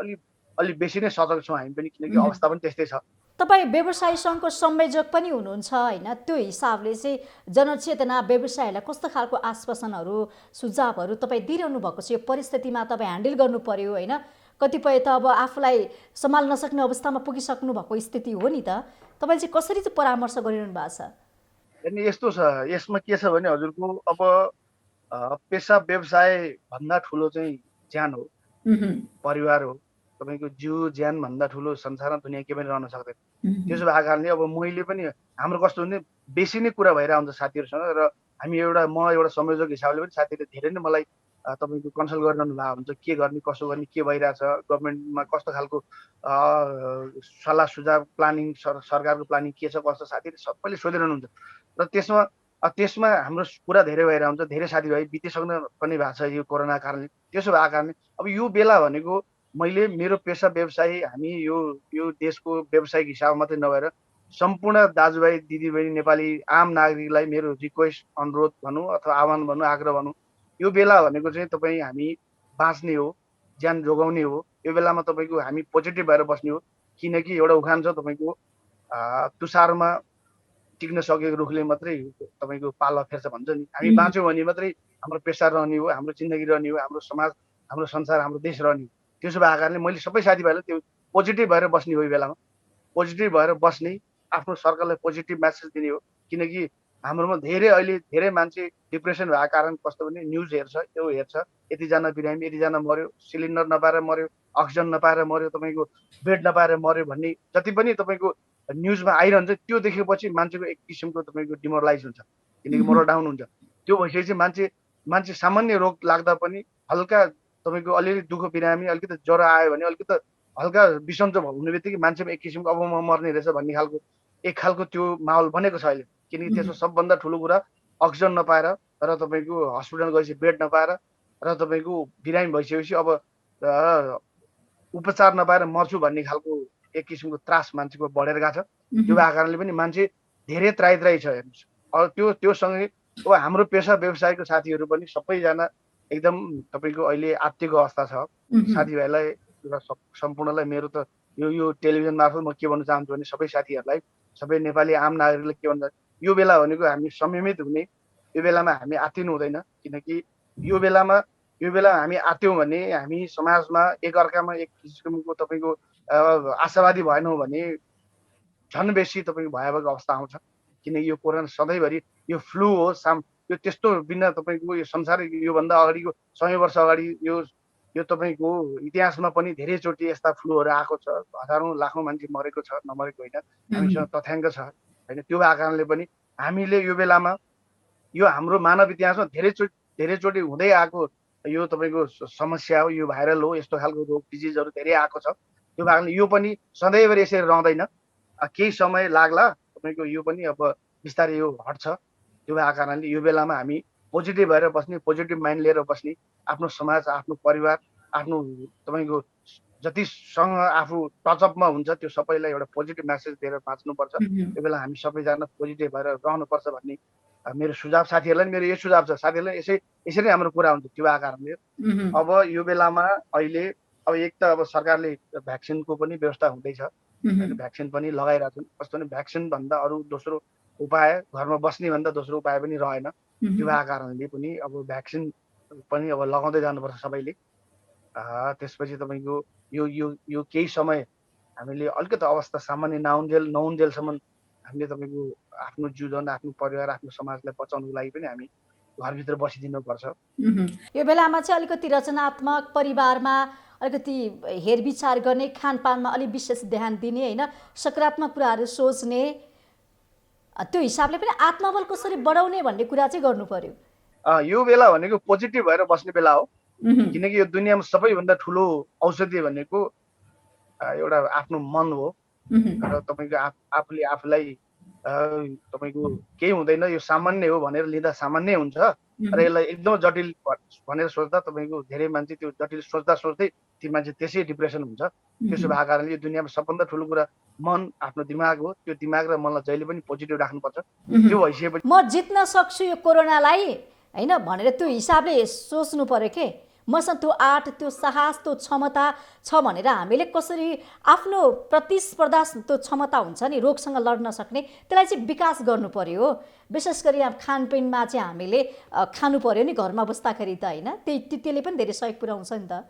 अलि बेसी नै सजग छौँ हामी पनि, किनकि अवस्था पनि त्यस्तै छ। तपाईँ व्यवसाय सङ्घको संयोजक पनि हुनुहुन्छ होइन? त्यो हिसाबले चाहिँ जनचेतना व्यवसायलाई कस्तो खालको आश्वासनहरू सुझावहरू तपाईँ दिइरहनु भएको छ? यो परिस्थितिमा तपाईँ ह्यान्डल गर्नु पर्यो होइन? कतिपय त अब आफूलाई सम्हाल्न नसक्ने अवस्थामा पुगिसक्नु भएको स्थिति हो नि त। तपाईँले चाहिँ कसरी चाहिँ परामर्श गरिरहनु भएको छ? अनि यस्तो छ, यसमा के छ भने हजुरको अब पेसा व्यवसाय भन्दा ठुलो चाहिँ ज्यान हो, परिवार हो। तपाईँको जीव ज्यान भन्दा ठुलो संसारमा दुनियाँ के पनि रहन सक्दैन। त्यसो भएको कारणले अब मैले पनि हाम्रो कस्तो भने बेसी नै कुरा भइरहेको हुन्छ साथीहरूसँग। र म एउटा संयोजक हिसाबले पनि साथीहरूले धेरै नै मलाई तपाईँको कन्सल्ट गरिरहनु भएको हुन्छ, के गर्ने कसो गर्ने, के भइरहेछ, गभर्मेन्टमा कस्तो खालको सल्लाह सुझाव प्लानिङ, सरकारको प्लानिङ के छ कस्तो, साथीहरूले सबैले सोधिरहनुहुन्छ। र त्यसमा हाम्रो कुरा धेरै भइरहेको हुन्छ। धेरै साथीभाइ बितिसक्नु पनि भएको छ यो कोरोना कारणले। त्यसो भएको कारणले अब यो बेला भनेको मैले मेरो पेसा व्यवसाय हामी यो देशको व्यावसायिक हिसाब मात्रै नभएर सम्पूर्ण दाजुभाइ दिदीबहिनी नेपाली आम नागरिकलाई मेरो रिक्वेस्ट, अनुरोध भनौँ अथवा आह्वान भनौँ, आग्रह भनौँ, यो बेला भनेको चाहिँ तपाईँ हामी बाँच्ने हो, ज्यान जोगाउने हो। यो बेलामा तपाईँको हामी पोजिटिभ भएर बस्ने हो। किनकि एउटा उखान छ तपाईँको तुषारमा टिक्न सकेको रुखले मात्रै तपाईँको पालो फेर्छ भन्छ नि। हामी बाँच्यौँ भने मात्रै हाम्रो पेसा रहने हो, हाम्रो जिन्दगी रहने हो, हाम्रो समाज, हाम्रो संसार, हाम्रो देश रहने हो। त्यसो भएको कारणले मैले सबै साथीभाइलाई त्यो पोजिटिभ भएर बस्ने हो, यो बेलामा पोजिटिभ भएर बस्ने, आफ्नो सर्कललाई पोजिटिभ मेसेज दिने हो। किनकि हाम्रोमा धेरै मान्छे डिप्रेसन भएको कारण कस्तो भने न्युज हेर्छ, त्यो हेर्छ, यतिजना बिरामी, यतिजना मर्यो, सिलिन्डर नपाएर मर्यो, अक्सिजन नपाएर मर्यो, तपाईँको बेड नपाएर मर्यो भन्ने जति पनि तपाईँको न्युजमा आइरहन्छ, त्यो देखेपछि मान्छेको एक किसिमको तपाईँको डिमोरलाइज हुन्छ, किनकि मोरल डाउन हुन्छ। त्यो भइसकेपछि मान्छे सामान्य रोग लाग्दा पनि हल्का तपाईँको अलिअलि दुःख बिरामी, अलिकति ज्वरो आयो भने अलिकति हल्का बिसन्चो हुने बित्तिकै मान्छेमा एक किसिमको अब म मर्ने रहेछ भन्ने खालको त्यो माहौल बनेको छ अहिले। किनकि त्यसको सबभन्दा ठुलो कुरा अक्सिजन नपाएर र तपाईँको हस्पिटल गएपछि बेड नपाएर र तपाईँको बिरामी भइसकेपछि अब उपचार नपाएर मर्छु भन्ने खालको एक किसिमको त्रास मान्छेको बढेर गएको छ। त्यो भएको कारणले पनि मान्छे धेरै त्राही छ हेर्नुहोस्। अब त्योसँगै अब हाम्रो पेसा व्यवसायको साथीहरू पनि सबैजना एकदम तपाईँको अहिले आत्तिको अवस्था छ। साथीभाइलाई र सम्पूर्णलाई मेरो त यो टेलिभिजन मार्फत म के भन्न चाहन्छु भने सबै साथीहरूलाई, सबै नेपाली आम नागरिकलाई के भन्छ, यो बेला भनेको हामी संयमित हुने, यो बेलामा हामी आत्तिनु हुँदैन। किनकि यो बेलामा हामी आत्यौँ भने हामी समाजमा एकअर्कामा एक किसिमको तपाईँको आशावादी भएनौँ भने झन् बेसी तपाईँको भयावह अवस्था आउँछ। किनकि यो कोरोना सधैँभरि यो फ्लू हो, यो त्यस्तो बिना तपाईँको यो संसार योभन्दा अगाडिको 100 वर्ष अगाडि यो तपाईँको इतिहासमा पनि धेरैचोटि यस्ता फ्लूहरू आएको छ, हजारौँ लाखौँ मान्छे मरेको छ, नमरेको होइन, हामीसँग तथ्याङ्क छ होइन। त्यो भएको कारणले पनि हामीले यो बेलामा यो हाम्रो मानव इतिहासमा धेरैचोटि हुँदै आएको यो तपाईँको समस्या हो, यो भाइरल हो, यस्तो खालको रोग डिजिजहरू धेरै आएको छ। त्यो कारणले यो पनि सधैँभरि यसरी रहँदैन, केही समय लाग्ला, तपाईँको यो पनि अब बिस्तारै यो हट्छ। त्यो भएको कारणले यो बेलामा हामी पोजिटिभ भएर बस्ने, पोजिटिभ माइन्ड लिएर बस्ने, आफ्नो समाज, आफ्नो परिवार, आफ्नो तपाईँको जतिसँग आफू टचअपमा हुन्छ त्यो सबैलाई एउटा पोजिटिभ मेसेज दिएर बाँच्नुपर्छ। त्यो बेला हामी सबैजना पोजिटिभ भएर रहनुपर्छ भन्ने मेरो सुझाव साथीहरूलाई नि मेरो यो सुझाव छ। साथीहरूलाई यसरी हाम्रो कुरा हुन्छ। त्यो भएको कारणले अब यो बेलामा अहिले अब एक त अब सरकारले भ्याक्सिनको पनि व्यवस्था हुँदैछ, भ्याक्सिन पनि लगाइरहेको छन्। कस्तो भने भ्याक्सिन भन्दा अरू दोस्रो उपाय, घरमा बस्ने भन्दा दोस्रो उपाय पनि रहेन। त्यो भएको कारणले पनि अब भ्याक्सिन पनि अब लगाउँदै जानुपर्छ सबैले। त्यसपछि तपाईँको यो केही समय हामीले अलिकति अवस्था सामान्य नहुन्जेलसम्म हामीले तपाईँको आफ्नो जीवन, आफ्नो परिवार, आफ्नो समाजलाई बचाउनको लागि पनि हामी घरभित्र बसिदिनुपर्छ। यो बेलामा चाहिँ अलिकति रचनात्मक, परिवारमा अलिकति हेरविचार गर्ने, खानपानमा अलिक विशेष ध्यान दिने होइन, सकारात्मक कुराहरू सोच्ने, त्यो हिसाबले पनि आत्मबल कसरी बढाउने भन्ने कुरा चाहिँ गर्नु पर्यो। यो बेला भनेको पोजिटिभ भएर बस्ने बेला हो। किनकि यो दुनियाँमा सबैभन्दा ठुलो औषधि भनेको एउटा आफ्नो मन हो र तपाईँको आफूले आफूलाई तपाईँको केही हुँदैन, यो सामान्य हो भनेर लिँदा सामान्य हुन्छ र यसलाई एकदम जटिल भनेर सोच्दा तपाईँको धेरै मान्छे त्यो जटिल सोच्दै ती मान्छे त्यसै डिप्रेसन हुन्छ। त्यसो भएको कारणले यो दुनियाँमा सबभन्दा ठुलो कुरा मन, आफ्नो दिमाग हो। त्यो दिमाग र मनलाई जहिले पनि पोजिटिभ राख्नुपर्छ। त्यो भइसकेपछि म जित्न सक्छु यो कोरोनालाई होइन भनेर त्यो हिसाबले सोच्नु पर्यो के। मसँग त्यो आँट, त्यो साहस, त्यो क्षमता छ भनेर हामीले कसरी आफ्नो प्रतिस्पर्धा, त्यो क्षमता हुन्छ नि रोगसँग लड्न सक्ने, त्यसलाई चाहिँ विकास गर्नु पर्यो। विशेष गरी खानपिनमा चाहिँ हामीले खानु पर्यो नि घरमा बस्दाखेरि त होइन, त्यसले पनि धेरै सहयोग पुर्याउँछ नि त।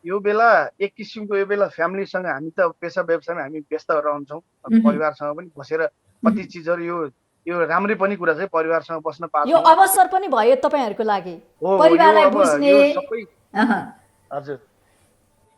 यो बेला एक किसिमको यो बेला फ्यामिलीसँग हामी त पेसा व्यवसायमा हामी व्यस्त रहन्छौँ, परिवारसँग पनि बसेर कति चिजहरू यो राम्रै पनि कुरा छ, परिवारसँग बस्न पाउँछ। यो अवसर पनि भयो तपाईँहरूको लागि परिवारलाई बुझ्ने। हजुर,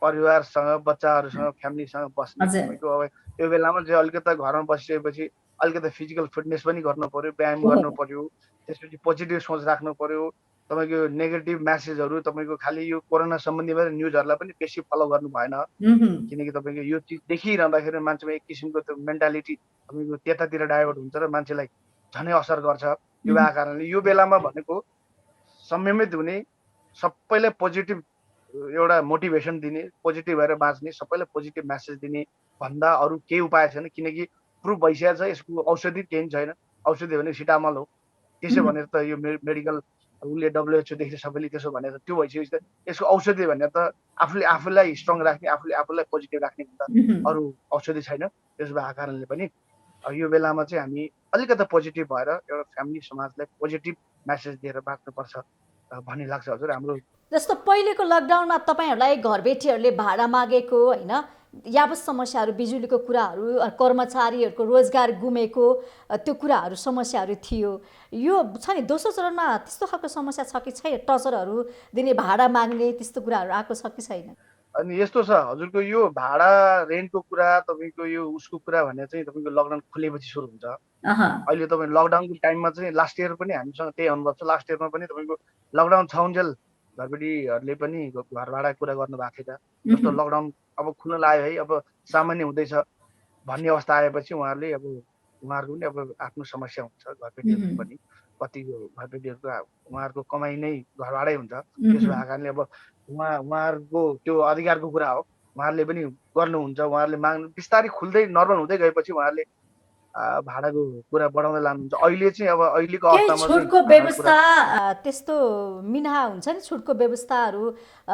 परिवारसँग, बच्चाहरूसँग, फ्यामिलीसँग बस्ने। तपाईँको अब यो बेलामा चाहिँ अलिकति घरमा बसिसकेपछि अलिकति फिजिकल फिटनेस पनि गर्नु पर्यो, व्यायाम गर्नु पर्यो, त्यसपछि पोजिटिभ सोच राख्नु पर्यो। तपाईँको नेगेटिभ म्यासेजहरू तपाईँको खालि यो कोरोना सम्बन्धी न्युजहरूलाई पनि बेसी फलो गर्नु भएन। किनकि तपाईँको यो चिज देखिरहँदाखेरि मान्छेमा एक किसिमको त्यो मेन्टालिटी तपाईँको त्यतातिर डाइभर्ट हुन्छ र मान्छेलाई झनै असर गर्छ। यो भएको कारणले यो बेलामा भनेको संयमित हुने, सबैलाई पोजिटिभ एउटा मोटिभेसन दिने, पोजिटिभ भएर बाँच्ने, सबैलाई पोजिटिभ म्यासेज दिने भन्दा अरू केही उपाय छैन। किनकि प्रुफ भइसकेको छ यसको औषधि केही छैन। औषधि भनेको सिटामल हो। त्यसो भनेर त यो मेडिकल उसले WHO देखि सबैले त्यसो भनेर त्यो भइसकेपछि त यसको औषधि भनेर त आफूलाई स्ट्रङ राख्ने, आफूलाई पोजिटिभ राख्ने भन्दा अरू औषधि छैन। त्यसो भएको कारणले पनि यो बेलामा चाहिँ हामी अलिकति पोजिटिभ भएर एउटा फ्यामिली, समाजलाई पोजिटिभ म्यासेज दिएर बाँच्नुपर्छ भन्ने लाग्छ हजुर। हाम्रो जस्तो पहिलेको लकडाउनमा तपाईँहरूलाई घरबेटीहरूले भाडा मागेको होइन, यावत समस्याहरू बिजुलीको कुराहरू कर्मचारीहरूको रोजगार गुमेको त्यो कुराहरू समस्याहरू थियो। यो छ नि दोस्रो चरणमा त्यस्तो खालको समस्या छ कि छैन? टचरहरू दिने, भाडा माग्ने त्यस्तो कुराहरू आएको छ कि छैन? अनि यस्तो छ हजुरको यो भाडा रेन्टको कुरा तपाईँको यो उसको कुरा भने चाहिँ तपाईँको लकडाउन खुलेपछि सुरु हुन्छ। अहँ, अहिले तपाईँ लकडाउनको टाइममा चाहिँ लास्ट इयर पनि हामीसँग त्यही अनुभव छ। लास्ट इयरमा पनि तपाईँको लकडाउन छाउन्जेल घरबेटीहरूले पनि घर भाडा कुरा गर्नु भएको थियो। जस्तो लकडाउन अब खुल्न लाग्यो है, अब सामान्य हुँदैछ भन्ने अवस्था आएपछि उहाँहरूको पनि अब आफ्नो समस्या हुन्छ घरबेटीहरूको पनि। कतिको घरबेटीहरूको उहाँहरूको कमाइ नै घर भाडै हुन्छ। त्यसो भएको कारणले अब उहाँहरूको त्यो अधिकारको कुरा हो, उहाँहरूले पनि गर्नुहुन्छ। उहाँहरूले माग्नु बिस्तारै खुल्दै नर्मल हुँदै गएपछि उहाँहरूले भाडाको कुरा बढाउँदै लानुहुन्छ। अहिले चाहिँ अब अहिलेको केही अवस्थामा चाहिँ छुटको भाडाको कुरा व्यवस्था त्यस्तो मिनाहा हुन्छ नि, छुटको व्यवस्थाहरू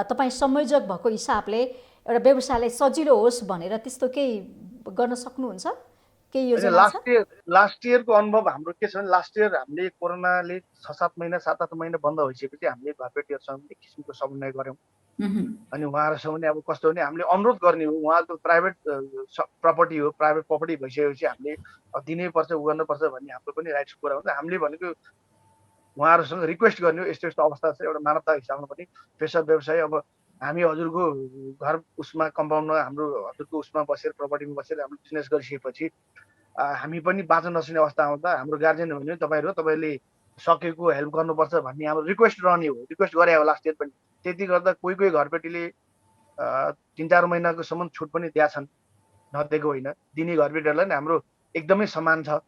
तपाईँ संयोजक भएको हिसाबले एउटा व्यवसायलाई सजिलो होस् भनेर त्यस्तो केही गर्न सक्नुहुन्छ? केही होइन। योजना छ? लास्ट इयरको अनुभव हाम्रो के छ भने लास्ट इयर हामीले कोरोनाले 6-7 महिना 7-8 महिना बन्द भइसकेपछि हामीले घरबेटीहरूसँग एक किसिमको समन्वय गऱ्यौँ। अनि उहाँहरूसँग पनि अब कस्तो भने हामीले अनुरोध गर्ने हो, उहाँको प्राइभेट प्रपर्टी हो, प्राइभेट प्रपर्टी भइसकेपछि हामीले दिनै पर्छ उ गर्नुपर्छ भन्ने हाम्रो पनि राइट्सको कुरा हुन्छ। हामीले भनेको उहाँहरूसँग रिक्वेस्ट गर्ने हो, यस्तो यस्तो अवस्था छ, एउटा मानवता हिसाबमा पनि पेसा व्यवसाय अब हामी हजुरको घर उसमा कम्पाउन्डमा हाम्रो हजुरको उसमा बसेर प्रपर्टीमा बसेर हाम्रो बिजनेस गरिसकेपछि हामी पनि बाँच्न नसक्ने अवस्था आउँदा हाम्रो गार्जियन भने तपाईँले सकेको हेल्प गर्नुपर्छ भन्ने हाम्रो रिक्वेस्ट रहने हो। रिक्वेस्ट गरे हो लास्ट इयर पनि। त्यति गर्दा कोही कोही घरबेटीले 3-4 महिनाकोसम्म छुट पनि दिएका छन्, नदिएको होइन। दिने घरबेटीहरूलाई नि हाम्रो एकदमै सम्मान छ।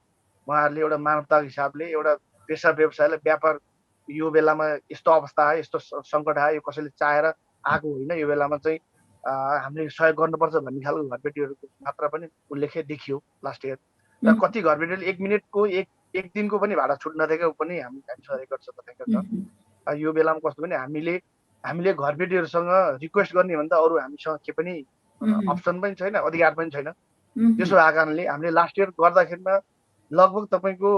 उहाँहरूले एउटा मानवताको हिसाबले एउटा पेसा व्यवसायलाई व्यापार यो बेलामा यस्तो अवस्था आयो, यस्तो सङ्कट आयो, यो कसैले चाहेर आएको होइन। यो बेलामा चाहिँ हामीले सहयोग गर्नुपर्छ भन्ने खालको घरबेटीहरूको मात्रा पनि उल्लेख्य देखियो लास्ट इयर। र कति घरबेटीले 1 मिनटको एक दिनको पनि भाडा छुट नदिएको पनि हामीसँग रेकर्ड छ तपाईँको छ। यो बेलामा कस्तो भने हामीले घरबेटीहरूसँग रिक्वेस्ट गर्ने भन्दा अरू हामीसँग के पनि अप्सन पनि छैन, अधिकार पनि छैन। त्यसो भएको कारणले हामीले लास्ट इयर गर्दाखेरिमा लगभग तपाईँको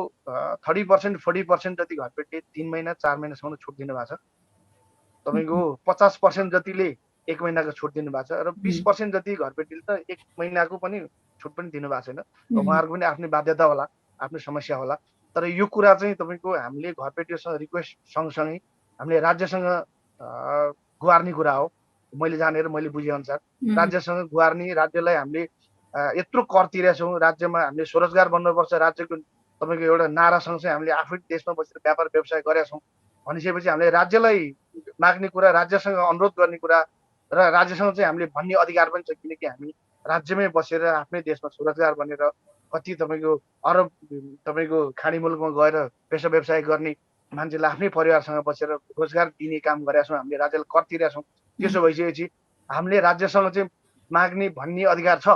30% 40% जति घरबेटीले 3 महिना 4 महिनासम्म छुट दिनुभएको छ। तपाईँको 50% जतिले 1 महिनाको छुट दिनुभएको छ र 20% जति घरबेटीले त 1 महिनाको पनि छुट पनि दिनुभएको छैन। उहाँहरूको पनि आफ्नै बाध्यता होला, आफ्नो समस्या होला। तर यो कुरा चाहिँ तपाईँको हामीले घरबेटीहरूसँग रिक्वेस्ट सँगसँगै हामीले राज्यसँग गुहार्ने कुरा हो। मैले जानेर मैले बुझेअनुसार राज्यसँग गुहार्ने, राज्यलाई हामीले यत्रो कर तिरेछौँ, राज्यमा हामीले स्वरोजगार बन्नुपर्छ, राज्यको तपाईँको एउटा नारासँग चाहिँ हामीले आफै देशमा बसेर व्यापार व्यवसाय गरेका छौँ भनिसकेपछि हामीले राज्यलाई माग्ने कुरा, राज्यसँग अनुरोध गर्ने कुरा र राज्यसँग चाहिँ हामीले भन्ने अधिकार पनि छ। किनकि हामी राज्यमै बसेर आफ्नै देशमा स्वरोजगार बनेर कति तपाईँको अरब तपाईँको खाडी मुलुकमा गएर पेसा व्यवसाय गर्ने मान्छेलाई आफ्नै परिवारसँग बसेर रोजगार दिने काम गरेका छौँ। हामीले राज्यलाई कर तिरेका छौँ। त्यसो भइसकेपछि हामीले राज्यसँग चाहिँ माग्ने भन्ने अधिकार छ।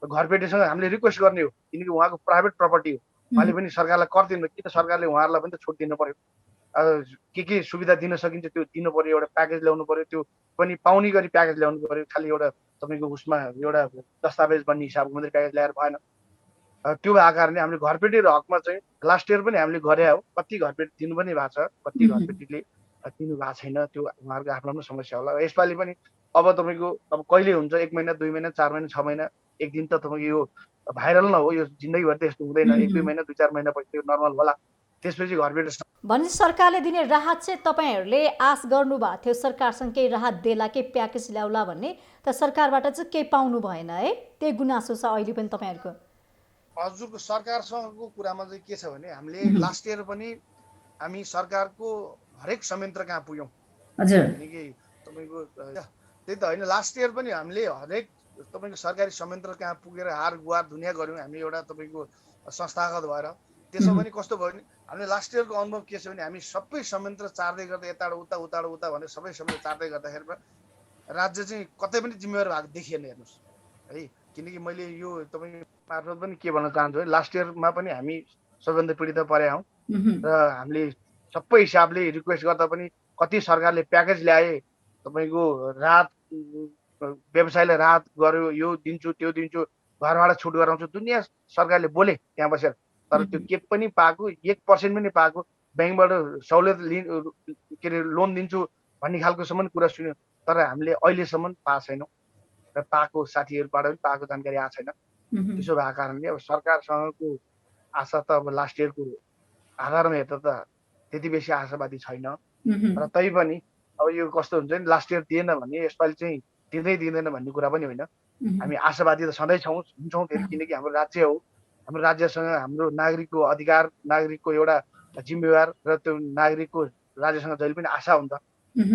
घरबेटीसँग हामीले रिक्वेस्ट गर्ने हो, किनकि उहाँको प्राइभेट प्रपर्टी हो। उहाँले पनि सरकारलाई कर दिनु, कि त सरकारले उहाँहरूलाई पनि त छुट दिनु पर्यो। के सुविधा दिन सकिन्छ त्यो दिनु पर्यो, एउटा प्याकेज ल्याउनु पर्यो, त्यो पनि पाउने गरी प्याकेज ल्याउनु पर्यो। खालि एउटा तपाईँको उसमा एउटा दस्तावेज बन्ने हिसाबको मात्रै प्याकेज ल्याएर भएन। त्यो भएको कारणले हामीले घरबेटीको हकमा चाहिँ लास्ट इयर पनि हामीले गरे हो। कति घरबेटी दिनु पनि भएको छ, कति घरबेटीले दिनु भएको छैन, त्यो उहाँहरूको आफ्नो आफ्नो समस्या होला। यसपालि पनि अब तपाईँको अब कहिले हुन्छ, 1 महिना 2 महिना 4 महिना 6 महिना, एक दिन त तपाईँको यो भाइरल न हो, यो जिन्दगीभर त यस्तो हुँदैन। 1-2 महिना 2-4 महिना पछि त्यो नर्मल होला। त्यसपछि घरबेटी भनेपछि सरकारले दिने राहत चाहिँ तपाईँहरूले आश गर्नुभएको थियो सरकारसँग केही राहत देला, केही प्याकेज ल्याउला भन्ने, त सरकारबाट चाहिँ केही पाउनु भएन है? त्यही गुनासो छ अहिले पनि तपाईँहरूको? हजुरको सरकारसँगको कुरामा चाहिँ के छ भने हामीले लास्ट इयर पनि हामी सरकारको हरेक संयन्त्र कहाँ पुग्यौँ। हजुर, किनकि तपाईँको त्यही त होइन, लास्ट इयर पनि हामीले हरेक तपाईँको सरकारी संयन्त्र कहाँ पुगेर हार गुहार दुनियाँ गऱ्यौँ हामी एउटा तपाईँको संस्थागत भएर। त्यसो पनि कस्तो भयो भने हामीले लास्ट इयरको अनुभव के छ भने हामी सबै संयन्त्र चार्दै गर्दा यताबाट उता भनेर सबै संयन्त्र चार्दै गर्दाखेरिमा राज्य चाहिँ कतै पनि जिम्मेवार भएको देखिएन हेर्नुहोस् है। किनकि मैले यो तपाईँ मार्फत पनि के भन्न चाहन्छु है, लास्ट इयरमा पनि हामी सबैभन्दा पीडित परेका हौँ र हामीले सबै हिसाबले रिक्वेस्ट गर्दा पनि कति सरकारले प्याकेज ल्याए, तपाईँको राहत व्यवसायलाई राहत गर्यो, यो दिन्छु त्यो दिन्छु, घरबाट छुट गराउँछु, दुनियाँ सरकारले बोले त्यहाँ बसेर। तर त्यो के पनि पाएको 1% पनि पाएको, ब्याङ्कबाट सहुलियत के अरे लोन दिन्छु भन्ने खालकोसम्म कुरा सुन्यो, तर हामीले अहिलेसम्म पाएको छैनौँ। र पाएको साथीहरूबाट पनि पाएको जानकारी आएको छैन। त्यसो भएको कारणले अब सरकारसँगको आशा त अब लास्ट इयरको आधारमा हेर्दा त त्यति बेसी आशावादी छैन। र तैपनि अब यो कस्तो हुन्छ नि, लास्ट इयर दिएन भने यसपालि चाहिँ दिँदैन भन्ने कुरा पनि होइन। हामी आशावादी त सधैँ हुन्छौँ फेरि, किनकि हाम्रो राज्य हो। हाम्रो राज्यसँग हाम्रो नागरिकको अधिकार, नागरिकको एउटा जिम्मेवार र त्यो नागरिकको राज्यसँग जहिले पनि आशा हुन्छ।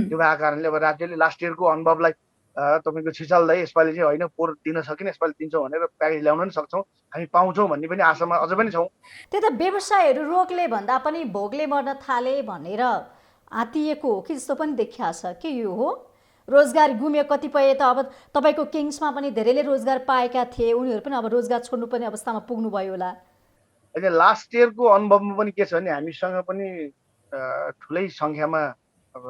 त्यो भएको कारणले अब राज्यले लास्ट इयरको अनुभवलाई तपाईँको छिचाल्दै यसपालि चाहिँ होइन पोहोर दिन सकिन यसपालि दिन्छौँ भनेर प्याकेज ल्याउन पनि सक्छौँ, हामी पाउँछौँ भन्ने पनि आशामा अझ पनि छौँ। त्यही त व्यवसायहरू रोगले भन्दा पनि भोगले मर्न थाले भनेर आतिएको हो कि जस्तो पनि देखिया छ के यो हो? रोजगार गुम्यो कतिपय त अब तपाईँको किङ्समा पनि धेरैले रोजगार पाएका थिए, उनीहरू पनि अब रोजगार छोड्नुपर्ने अवस्थामा पुग्नुभयो होला। अहिले लास्ट इयरको अनुभवमा पनि के छ भने हामीसँग पनि ठुलै सङ्ख्यामा अब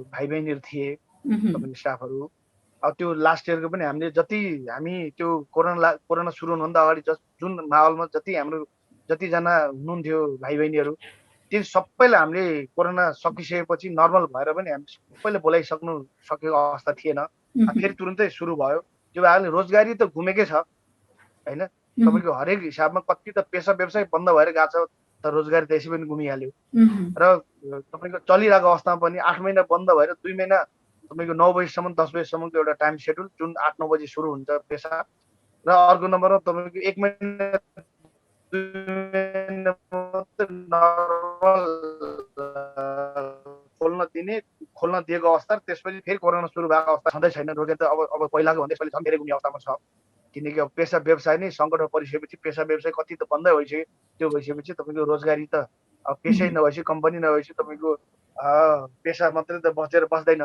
भाइ बहिनीहरू थिए, तपाईँको स्टाफहरू। अब त्यो लास्ट इयरको पनि हामी त्यो कोरोना सुरु हुनुभन्दा अगाडि जुन माहौलमा जतिजना हुनुहुन्थ्यो भाइ बहिनीहरू, त्यो सबैलाई हामीले कोरोना सकिसकेपछि नर्मल भएर पनि हामी सबैले सकेको अवस्था थिएन। फेरि तुरुन्तै सुरु भयो। त्यो भएर रोजगारी त घुमेकै छ होइन। तपाईँको हरेक हिसाबमा कति त पेसा व्यवसाय बन्द भएर गएको छ, तर रोजगारी त यसै पनि घुमिहाल्यो। र तपाईँको चलिरहेको अवस्थामा पनि 8 महिना बन्द भएर 2 महिना तपाईँको 9 बजीसम्म 10 बजीसम्मको एउटा टाइम सेड्युल, जुन 8-9 बजी सुरु हुन्छ पेसा। र अर्को नम्बरमा तपाईँको 1 महिना 2 महिना नर्मल खोल्न दिएको अवस्था, त्यसपछि फेरि कोरोना सुरु भएको अवस्था छँदै छैन। रोजगार त अब पहिलाको भन्दा यसपालि झन् धेरै गुम्ने अवस्थामा छ। किनकि अब पेसा व्यवसाय नै सङ्कटमा परिसकेपछि पेसा व्यवसाय कति त बन्दै भइसक्यो। त्यो भइसकेपछि तपाईँको रोजगारी त अब पेसै नभएपछि, कम्पनी नभएपछि तपाईँको पेसा मात्रै त बस्दैन।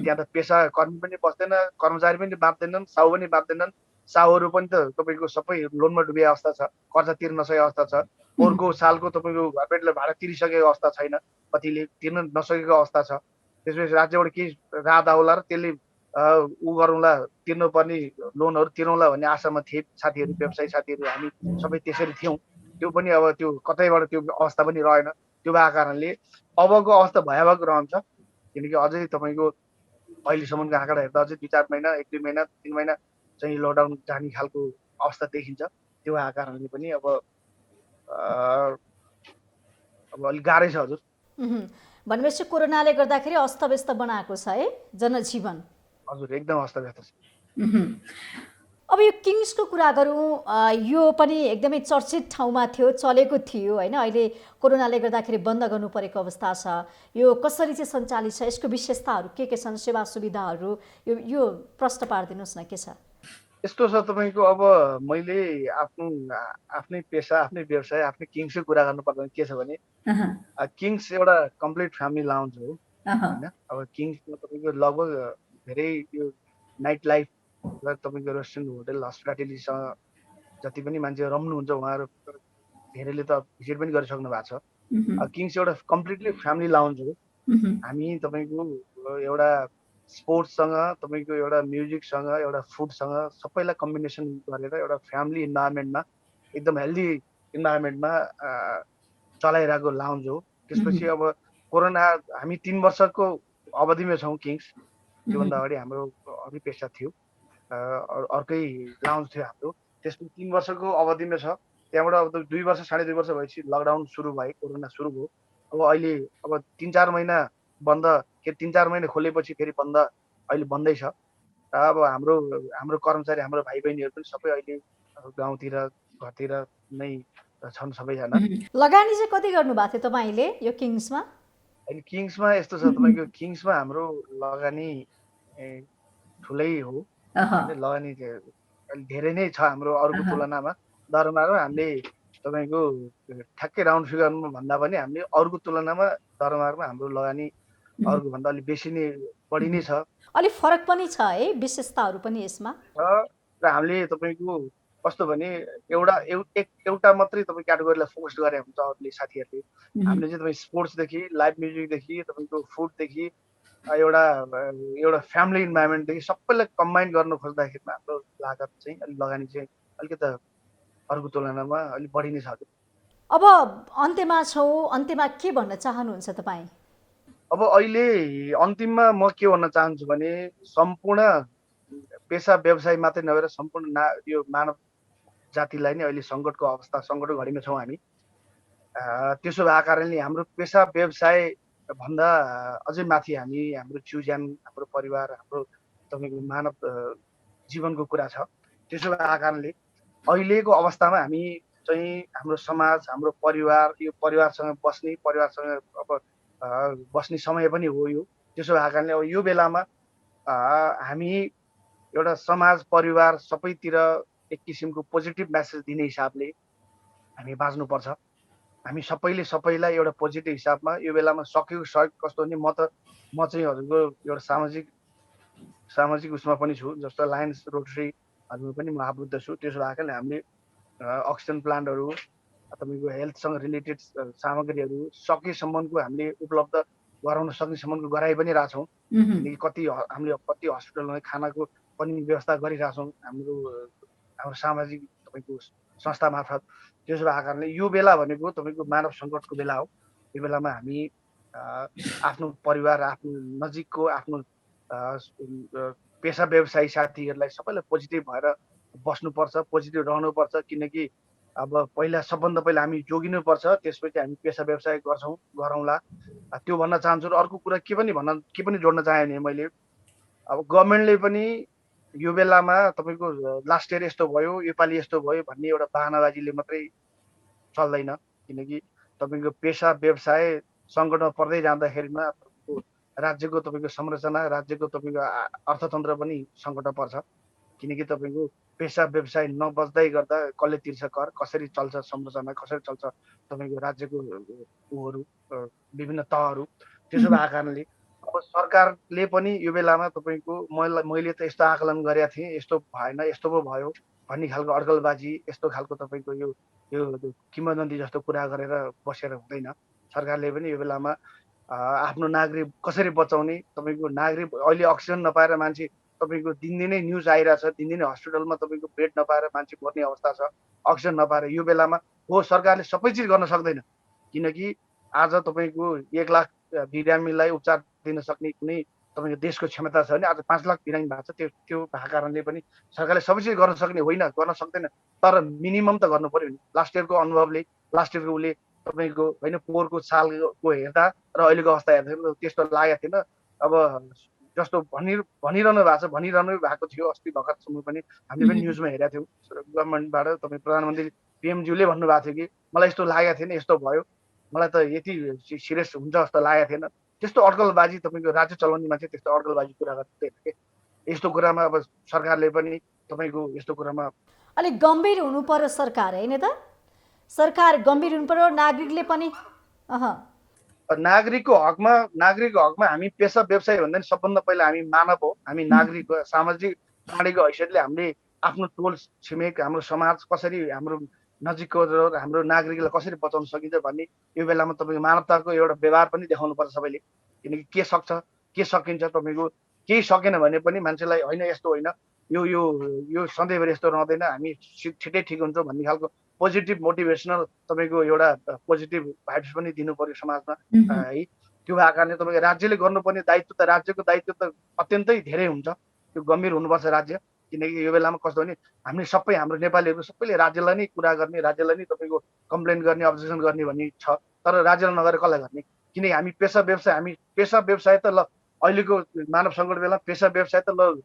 त्यहाँ त पेसा कर्मी पनि बस्दैन, कर्मचारी पनि बाँच्दैनन्, साहु पनि बाँच्दैनन्। साहुहरू पनि त तपाईँको सबै लोनमा डुबेको अवस्था छ, कर्जा तिर्न नसकेको अवस्था छ। पोहोरको सालको तपाईँको घरबेटीलाई भाडा तिरिसकेको अवस्था छैन, कतिले तिर्न नसकेको अवस्था छ। त्यसपछि राज्यबाट केही राहत आउला र त्यसले ऊ गरौँला, तिर्नुपर्ने लोनहरू तिरौँला भन्ने आशामा थिए साथीहरू, व्यवसायी साथीहरू हामी सबै त्यसरी थियौँ। त्यो पनि अब त्यो कतैबाट त्यो अवस्था पनि रहेन। त्यो भएको कारणले अबको अवस्था भयावह रहन्छ। किनकि अझै तपाईँको अहिलेसम्मको आँकडा हेर्दा अझै 2-4 महिना, 1-2 महिना 3 महिना चाहिँ लकडाउन जाने खालको अवस्था देखिन्छ। त्यो भएको कारणले पनि अब अलिक गाह्रै छ हजुर। भनेपछि कोरोनाले गर्दाखेरि अस्तव्यस्त बनाएको छ है जनजीवन? हजुर, एकदम अस्तव्यस्त छ। अब यो किङ्सको कुरा गरौँ, यो पनि एकदमै चर्चित ठाउँमा थियो, चलेको थियो होइन। अहिले कोरोनाले गर्दाखेरि बन्द गर्नु परेको अवस्था छ। यो कसरी चाहिँ सञ्चालित छ, यसको विशेषताहरू के छन्, सेवा सुविधाहरू, यो प्रश्न पारिदिनुहोस् न, के छ? यस्तो छ तपाईँको, अब मैले आफ्नै पेसा, आफ्नै व्यवसाय, आफ्नै किङ्सको कुरा गर्नुपर्दा के छ भने किङ्स एउटा कम्प्लिट फ्यामिली लाउन्ज हो होइन। अब किङ्समा तपाईँको लगभग धेरै यो नाइट लाइफ र तपाईँको रेस्टुरेन्ट, होटल, हस्पिटालिटीसँग जति पनि मान्छे रम्नुहुन्छ उहाँहरू धेरैले त भिजिट पनि गरिसक्नु भएको छ। किङ्स एउटा कम्प्लिटली फ्यामिली लाउन्ज हो। हामी तपाईँको एउटा स्पोर्ट्ससँग, तपाईँको एउटा म्युजिकसँग, एउटा फुडसँग सबैलाई कम्बिनेसन गरेर एउटा फ्यामिली इन्भाइरोमेन्टमा, एकदम हेल्दी इन्भाइरोमेन्टमा चलाइरहेको लाउन्ज हो। त्यसपछि अब कोरोना हामी 3 वर्षको अवधिमा छौँ किङ्स। त्योभन्दा अगाडि हाम्रो अरू पेसा थियो, अर्कै लाउन्ज थियो हाम्रो। त्यसपछि 3 वर्षको अवधिमा छ। त्यहाँबाट अब 2 वर्ष 2.5 वर्ष भएपछि लकडाउन सुरु भयो, कोरोना सुरु भयो। अब अहिले अब 3-4 महिना बन्द, 3-4 महिना खोलेपछि फेरि बन्द, अहिले बन्दै छ। र अब हाम्रो कर्मचारी, हाम्रो भाइ बहिनीहरू पनि सबै अहिले गाउँतिर घरतिर नै छन् सबैजना। लगानी चाहिँ कति गर्नुभएको थियो तपाईँले यो किङ्समा? अहिले किङ्समा यस्तो छ तपाईँको, किङ्समा हाम्रो लगानी ठुलै हो, लगानी धेरै नै छ हाम्रो अरूको तुलनामा। दरमारमा हामीले तपाईँको ठ्याक्कै राउन्ड फिगरमा भन्दा पनि हामीले अरूको तुलनामा दरमारमा हाम्रो लगानी अरूको भन्दा अलिक बेसी नै बढी नै छ। अलिक फरक पनि छ है, विशेषताहरू पनि यसमा र हामीले तपाईँको कस्तो भने एउटा मात्रै तपाईँ क्याटेगोरीलाई फोकस गरे हुन्छ अरूले साथीहरूले। हामीले चाहिँ तपाईँ स्पोर्ट्सदेखि, लाइभ म्युजिकदेखि, तपाईँको फुडदेखि, एउटा फ्यामिली इन्भाइरोमेन्टदेखि सबैलाई कम्बाइन गर्न खोज्दाखेरिमा हाम्रो लागत चाहिँ अलिक लगानी चाहिँ अलिकति अरूको तुलनामा अलिक बढी नै छ। अब अन्त्यमा छौँ, अन्त्यमा के भन्न चाहनुहुन्छ तपाईँ? अब अहिले अन्तिममा म के भन्न चाहन्छु भने सम्पूर्ण पेसा व्यवसाय मात्रै नभएर सम्पूर्ण यो मानव जातिलाई नै अहिले सङ्कटको घडीमा छौँ हामी। त्यसो भएको कारणले हाम्रो पेसा व्यवसाय भन्दा अझै माथि हाम्रो जीवज्यान, हाम्रो परिवार, हाम्रो तपाईँको मानव जीवनको कुरा छ। त्यसो भएको कारणले अहिलेको अवस्थामा हामी चाहिँ हाम्रो समाज, हाम्रो परिवार, यो परिवारसँग अब बस्ने समय पनि हो यो। त्यसो भएको कारणले अब यो बेलामा हामी एउटा समाज, परिवार सबैतिर एक किसिमको पोजिटिभ मेसेज दिने हिसाबले हामी बाँच्नुपर्छ। हामी सबैले सबैलाई एउटा पोजिटिभ हिसाबमा यो बेलामा सकेको सहयोग कस्तो भने म चाहिँ हजुरको एउटा सामाजिक उसमा पनि छु, जस्तो लायन्स रोटरीहरूमा पनि म आबद्ध छु। त्यसो भएको कारणले हामीले अक्सिजन प्लान्टहरू, तपाईँको हेल्थसँग रिलेटेड सामग्रीहरू सकेसम्मको हामीले उपलब्ध गराउन सक्नेसम्मको गराइ पनि रहेछौँ। हामीले कति हस्पिटलमा खानाको पनि व्यवस्था गरिरहेछौँ हाम्रो सामाजिक तपाईँको संस्था मार्फत। त्यसो भएको कारणले यो बेला भनेको तपाईँको मानव सङ्कटको बेला हो। यो बेलामा हामी आफ्नो परिवार, आफ्नो नजिकको आफ्नो पेसा व्यवसायी साथीहरूलाई सबैलाई पोजिटिभ भएर बस्नुपर्छ, पोजिटिभ रहनुपर्छ। किनकि अब सबभन्दा पहिला हामी जोगिनुपर्छ, त्यसपछि हामी पेसा व्यवसाय गरौँला। त्यो भन्न चाहन्छु। र अर्को कुरा के पनि जोड्न चाहेँ भने मैले अब गभर्मेन्टले पनि यो बेलामा तपाईँको लास्ट इयर यस्तो भयो, योपालि यस्तो भयो भन्ने एउटा बहानाबाजीले मात्रै चल्दैन। किनकि तपाईँको पेसा व्यवसाय सङ्कटमा पर्दै जाँदाखेरिमा राज्यको तपाईँको संरचना, राज्यको तपाईँको अर्थतन्त्र पनि सङ्कटमा पर्छ। किनकि तपाईँको पेसा व्यवसाय नबच्दै गर्दा कसले तिर्छ कर, कसरी चल्छ संरचना, कसरी चल्छ तपाईँको राज्यको ऊहरू विभिन्न तहहरू। त्यसो भएको कारणले अब सरकारले पनि यो बेलामा तपाईँको मैले त यस्तो आकलन गरेका थिएँ, यस्तो भएन, यस्तो पो भयो भन्ने खालको अड्कलबाजी, यस्तो खालको तपाईँको यो किंवदन्ती जस्तो कुरा गरेर बसेर हुँदैन। सरकारले पनि यो बेलामा आफ्नो नागरिक कसरी बचाउने, तपाईँको नागरिक अहिले अक्सिजन नपाएर मान्छे तपाईँको दिनदिनै न्युज आइरहेछ, दिनदिनै हस्पिटलमा तपाईँको बेड नपाएर मान्छे मर्ने अवस्था छ, अक्सिजन नपाएर। यो बेलामा हो सरकारले सबै चिज गर्न सक्दैन, किनकि आज तपाईँको 1 लाख बिरामीलाई उपचार दिन सक्ने कुनै तपाईँको देशको क्षमता छ भने आज 5 लाख बिरामी भएको छ। त्यो भएको कारणले पनि सरकारले सबै चिज गर्न सक्ने होइन, गर्न सक्दैन, तर मिनिमम त गर्नु पर्यो नि। लास्ट इयरको अनुभवले, लास्ट इयरको उसले तपाईँको होइन पोहोरको सालको हेर्दा र अहिलेको अवस्था हेर्दा त्यस्तो लागेको थिएन। अब जस्तो भनिरहनु भएको थियो अस्ति भर्खरसम्म पनि हामीले पनि न्युजमा हेरेका थियौँ। गभर्मेन्टबाट तपाईँ प्रधानमन्त्री पिएमज्यूले भन्नुभएको थियो कि मलाई यस्तो लागेको थिएन, यस्तो भयो, मलाई त यति सिरियस हुन्छ जस्तो लागेको थिएन। त्यस्तो अड्कलबाजी तपाईँको राज्य चलाउने मान्छे त्यस्तो अड्कलबाजी कुरा गर्दैन के। यस्तो कुरामा अब सरकारले पनि तपाईँको यस्तो कुरामा अलिक गम्भीर हुनु पर्यो सरकार, होइन त? सरकार गम्भीर हुनु पर्यो, नागरिकले पनि नागरिकको हकमा हामी पेसा व्यवसाय भन्दा नि सबभन्दा पहिला हामी मानव हो, हामी नागरिक हो। सामाजिक प्राणीको हैसियतले हामीले आफ्नो टोल छिमेक, हाम्रो समाज कसरी, हाम्रो नजिकको हाम्रो नागरिकलाई कसरी बचाउन सकिन्छ भन्ने यो बेलामा तपाईँको मानवताको एउटा व्यवहार पनि देखाउनुपर्छ सबैले। किनकि के सक्छ, के सकिन्छ, तपाईँको केही सकेन भने पनि मान्छेलाई होइन यस्तो होइन, यो सधैँभरि यस्तो रहँदैन, हामी छिटै ठिक हुन्छौँ भन्ने खालको पोजिटिभ मोटिभेसनल तपाईँको एउटा पोजिटिभ भाइब्स पनि दिनु पर्यो समाजमा है। त्यो भएको कारणले तपाईँको राज्यले गर्नुपर्ने राज्यको दायित्व त अत्यन्तै धेरै हुन्छ। त्यो गम्भीर हुनुपर्छ राज्य। किनकि यो बेलामा कस्तो भने हामीले सबै हाम्रो नेपालीहरू सबैले राज्यलाई नै कुरा गर्ने, राज्यलाई नै तपाईँको कम्प्लेन गर्ने, अब्जेक्सन गर्ने भन्ने छ। तर राज्यलाई नगरेर कसलाई गर्ने? किनकि हामी पेसा व्यवसाय त ल अहिलेको मानव सङ्कट बेला पेसा व्यवसाय त ल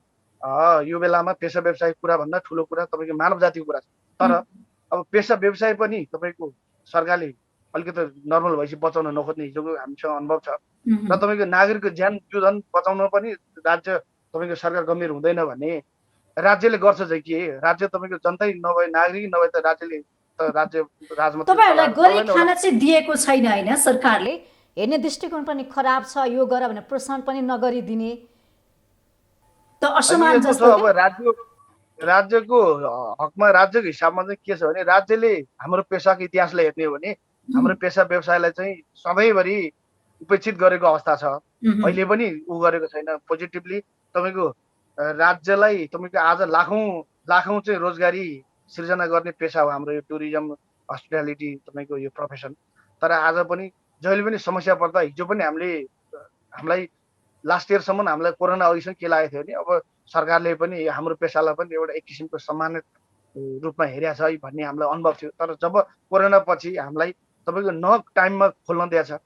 यो बेलामा पेसा व्यवसाय कुरा भन्दा ठुलो कुरा तपाईँको मानव जातिको कुरा छ। तर अब पेसा व्यवसाय पनि तपाईँको सरकारले अलिकति नर्मल भएपछि बचाउन नखोज्ने हिजोको हामीसँग अनुभव छ। र तपाईँको नागरिकको ज्यान जीवन बचाउन पनि राज्य तपाईँको सरकार गम्भीर हुँदैन भने राज्यले गर्छ चाहिँ के? राज्य तपाईँको जनतै नभए, नागरिक नभए त राज्य राजमात्र तपाईँहरूलाई गरी खान चाहिँ दिएको छैन, होइन? सरकारले हेर्ने दृष्टिकोण पनि खराब छ, यो गर भनेर प्रोत्साहन पनि नगरिदिने त असमान जस्तो। अब राज्यको हकमा, राज्यको हिसाबमा चाहिँ के छ भने राज्यले हाम्रो पेसाको इतिहासलाई हेर्ने हो भने हाम्रो पेसा व्यवसायलाई चाहिँ सधैँभरि उपेक्षित गरेको अवस्था छ। अहिले पनि गरेको छैन पोजिटिभली। तपाईँको राज्यलाई तपाईँको आज लाखौँ चाहिँ रोजगारी सिर्जना गर्ने पेसा हो हाम्रो यो टुरिज्म, हस्पिटालिटी तपाईँको यो प्रोफेसन। तर आज पनि जहिले पनि समस्या पर्दा हिजो पनि हामीलाई लास्ट इयरसम्म हामीलाई कोरोना अघिसम्म के लागेको थियो भने अब सरकारले पनि हाम्रो पेसालाई पनि एउटा एक किसिमको सम्मानित रूपमा हेरेको छ है भन्ने हामीलाई अनुभव थियो। तर जब कोरोना पछि हामीलाई तपाईँको न टाइममा खोल्न दिएछ है,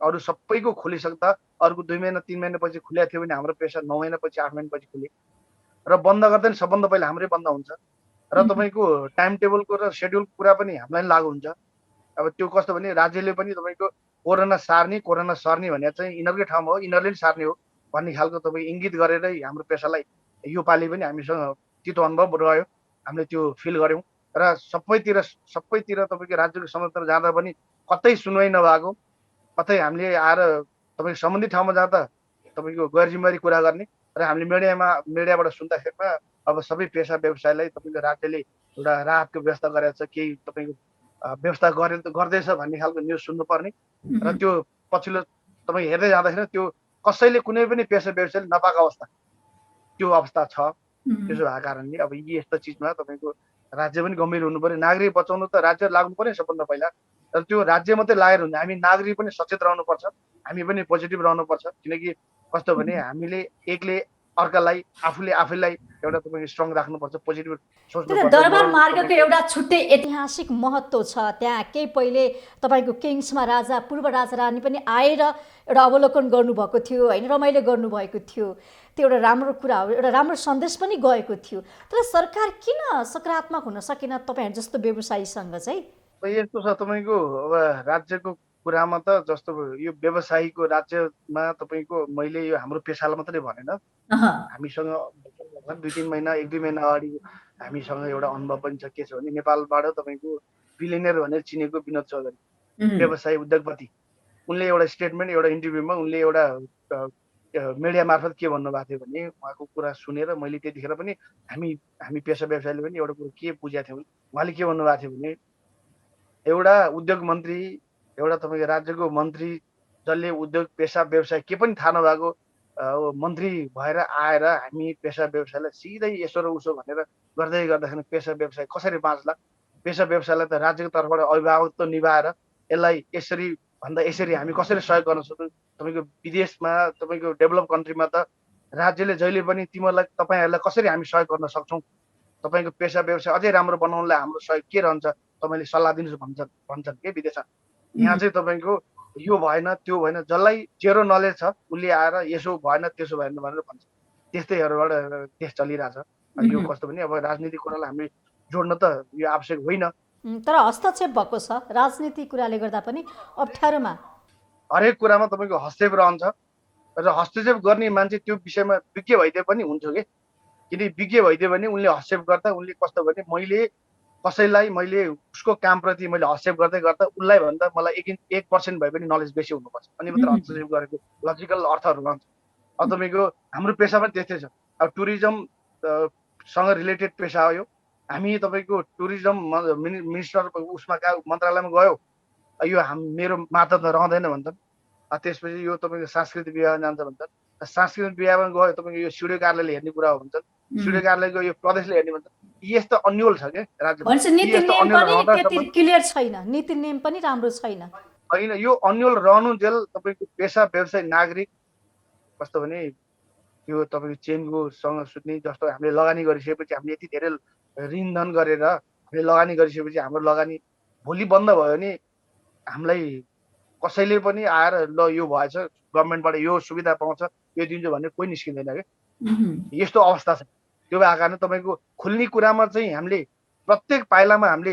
अरू सबैको खोलिसक्दा अर्को 2 महिना 3 महिनापछि खुलेको थियो भने हाम्रो पेसा 9 महिनापछि 8 महिनापछि खुले र बन्द गर्दा नि सबभन्दा पहिला हाम्रै बन्द हुन्छ र तपाईँको टाइम टेबलको र सेड्युलको कुरा पनि हामीलाई लागु हुन्छ। अब त्यो कस्तो भने राज्यले पनि तपाईँको कोरोना सार्ने कोरोना सर्ने भनेर चाहिँ यिनीहरूकै ठाउँमा हो, यिनीहरूले नि सार्ने हो भन्ने खालको तपाईँ इङ्गित गरेरै हाम्रो पेसालाई योपालि पनि हामीसँग तितो अनुभव रह्यो। हामीले त्यो फिल गऱ्यौँ र सबैतिर तपाईँको राज्यको समग्र जाँदा पनि कतै सुनवाई नभएको, कतै हामीले आएर तपाईँको सम्बन्धित ठाउँमा जाँदा तपाईँको गैर जिम्मेवारी कुरा गर्ने र हामीले मिडियाबाट सुन्दाखेरिमा अब सबै पेसा व्यवसायलाई तपाईँको राज्यले एउटा राहतको व्यवस्था गरेको छ, केही तपाईँको व्यवस्था गर्दैछ भन्ने खालको न्युज सुन्नुपर्ने र त्यो पछिल्लो तपाईँ हेर्दै जाँदाखेरि त्यो कसैले कुनै पनि पेसा व्यवसायले नपाएको अवस्था त्यो अवस्था छ। त्यसो भएको कारणले अब यी यस्तो चिजमा तपाईँको राज्य पनि गम्भीर हुनु पर्यो। नागरिक बचाउनु त राज्य लाग्नु पर्यो सबभन्दा पहिला, र त्यो राज्य मात्रै लागेर हुन्छ, हामी नागरिक पनि सचेत रहनुपर्छ, हामी पनि पोजिटिभ रहनुपर्छ। किनकि कस्तो भने हामीले एकले अर्कालाई आफैलाई एउटा तपाईँको स्ट्रङ राख्नुपर्छ, पोजिटिभ तर सोच्नुपर्छ। दरबार मार्गको एउटा छुट्टै ऐतिहासिक महत्त्व छ। त्यहाँ केही पहिले तपाईँको किङ्समा राजा पूर्व राजा रानी पनि आएर एउटा अवलोकन गर्नुभएको थियो होइन, रमाइलो गर्नुभएको थियो। त्यो एउटा राम्रो कुरा हो, एउटा राम्रो सन्देश पनि गएको थियो। तर सरकार किन सकारात्मक हुन सकेन तपाईँहरू जस्तो व्यवसायीसँग चाहिँ? यस्तो छ तपाईँको अब राज्यको कुरामा त जस्तो यो व्यवसायीको राज्यमा तपाईँको मैले यो हाम्रो पेसालाई मात्रै भनेन, हामीसँग 2-3 महिना 1-2 महिना अगाडि हामीसँग एउटा अनुभव पनि छ। के छ भने नेपालबाट तपाईँको बिलियनियर भनेर चिनेको विनोद चौधरी व्यवसायी उद्योगपति, उनले एउटा स्टेटमेन्ट एउटा इन्टरभ्यूमा उनले एउटा मिडिया मार्फत के भन्नुभएको थियो भने उहाँको कुरा सुनेर मैले त्यतिखेर पनि हामी पेसा व्यवसायले पनि एउटा कुरो के बुझेको थियौँ, उहाँले के भन्नुभएको थियो भने एउटा उद्योग मन्त्री, एउटा तपाईँको राज्यको मन्त्री जसले उद्योग पेसा व्यवसाय के पनि थाहा नभएको मन्त्री भएर आएर हामी पेसा व्यवसायलाई सिधै यसो र उसो भनेर गर्दाखेरि पेसा व्यवसाय कसरी बाँच्ला? पेसा व्यवसायलाई त राज्यको तर्फबाट अभिभावकत्व निभाएर यसलाई यसरी हामी कसरी सहयोग गर्न सक्छौँ? तपाईँको विदेशमा तपाईँको डेभलप कन्ट्रीमा त राज्यले जहिले पनि तपाईँहरूलाई कसरी हामी सहयोग गर्न सक्छौँ, तपाईँको पेसा व्यवसाय अझै राम्रो बनाउनलाई हाम्रो सहयोग के रहन्छ, तपाईँले सल्लाह दिनुहोस् भन्छन् के विदेशमा। यहाँ चाहिँ तपाईँको यो भएन त्यो भएन, जसलाई जेरो नलेज छ उसले आएर यसो भएन त्यसो भएन भनेर भन्छ। त्यस्तैहरूबाट देश चलिरहेछ। यो कस्तो भने अब राजनीतिक कुरालाई हामी जोड्न त यो आवश्यक होइन, तर हस्तक्षेप भएको छ राजनीतिक कुराले गर्दा पनि अप्ठ्यारोमा हरेक कुरामा तपाईँको हस्तक्षेप रहन्छ र हस्तक्षेप गर्ने मान्छे त्यो विषयमा विज्ञ भइदिए पनि हुन्छ कि, किनकि विज्ञ भइदियो भने उनले हस्तक्षेप गर्दा उनले कस्तो भने मैले उसको कामप्रति मैले हस्तक्षेप गर्दा उसलाई भन्दा मलाई 1% भए पनि नलेज बेसी हुनुपर्छ, अनि मात्र हस्तक्षेप गरेको लजिकल अर्थहरू रहन्छ। अब तपाईँको हाम्रो पेसा पनि त्यस्तै छ। अब टुरिज्मसँग रिलेटेड पेसा हो यो। हामी तपाईँको टुरिज्म मिनिस्टर उसमा मन्त्रालयमा गयो, यो मेरो माता त रहँदैन भन्छन्। त्यसपछि यो तपाईँको सांस्कृतिक विभाग जान्छ भन्छन्, सांस्कृतिक विभागमा गयो तपाईँको यो सिडिओ कार्यालयले हेर्ने कुरा हो भन्छन्, सिडिओ कार्यालयको यो प्रदेशले हेर्ने भन्छन्। यस्तो अन्यल छ क्या राज्यमा, क्लियर छैन, नीति नियम पनि राम्रो छैन। होइन, यो अन्यल रहनु जेल तपाईँको पेसा व्यवसाय नागरिक कस्तो भने यो तपाईँको चेनको सँग सुत्ने जस्तो हामीले लगानी गरिसकेपछि हामीले यति धेरै ऋणधन गरेर हामीले लगानी गरिसकेपछि हाम्रो लगानी भोलि बन्द भयो भने हामीलाई कसैले पनि आएर ल यो भएछ गभर्मेन्टबाट यो सुविधा पाउँछ यो दिन्छ भन्ने कोही निस्किँदैन क्या, यस्तो अवस्था छ। त्यो भएको कारण तपाईँको खुल्ने कुरामा चाहिँ हामीले प्रत्येक पाइलामा हामीले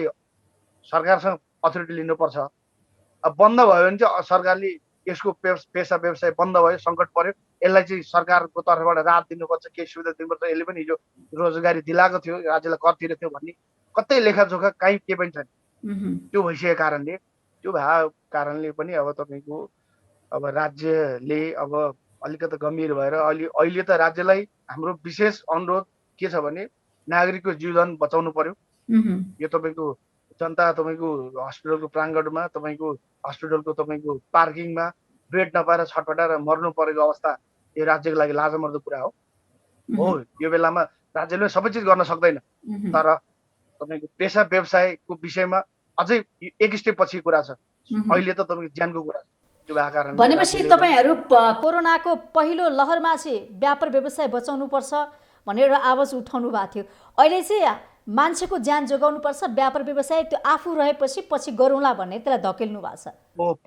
सरकारसँग अथोरिटी लिनुपर्छ। अब बन्द भयो भने चाहिँ सरकारले यसको पेसा व्यवसाय बन्द भयो, सङ्कट पर्यो, यसलाई चाहिँ सरकारको तर्फबाट राहत दिनुपर्छ, केही सुविधा दिनुपर्छ। यसले पनि हिजो रोजगारी दिलाएको थियो, राज्यलाई कर तिरेको थियो भन्ने कतै लेखाजोखा कहीँ के पनि छैन। त्यो भइसकेको कारणले त्यो भएको कारणले पनि अब तपाईँको अब राज्यले अब अलिकति गम्भीर भएर अहिले त राज्यलाई हाम्रो विशेष अनुरोध के छ भने नागरिकको जीवन बचाउनु पर्यो। यो तपाईँको जनता तपाईँको हस्पिटलको प्राङ्गणमा तपाईँको हस्पिटलको तपाईँको पार्किङमा बेड नपाएर छटपटाएर मर्नु परेको अवस्था यो राज्यको लागि लाजमर्दो कुरा हो। यो बेलामा राज्यले सबै चिज गर्न सक्दैन, तर तपाईँको पेसा व्यवसायको विषयमा अझै एक स्टेप पछि कुरा छ। अहिले त तपाईँको ज्यानको कुरा छ। त्यो भएको कारणले भनेपछि राज्यले पनि तपाईँहरू कोरोनाको पहिलो लहरमा चाहिँ व्यापार व्यवसाय बचाउनुपर्छ भनेर आवाज उठाउनु भएको थियो। अहिले चाहिँ मान्छेको ज्यान जोगाउनुपर्छ, व्यापार व्यवसाय त्यो आफू रहेपछि पछि गरौँला भन्ने त्यसलाई धकेल्नु भएको छ।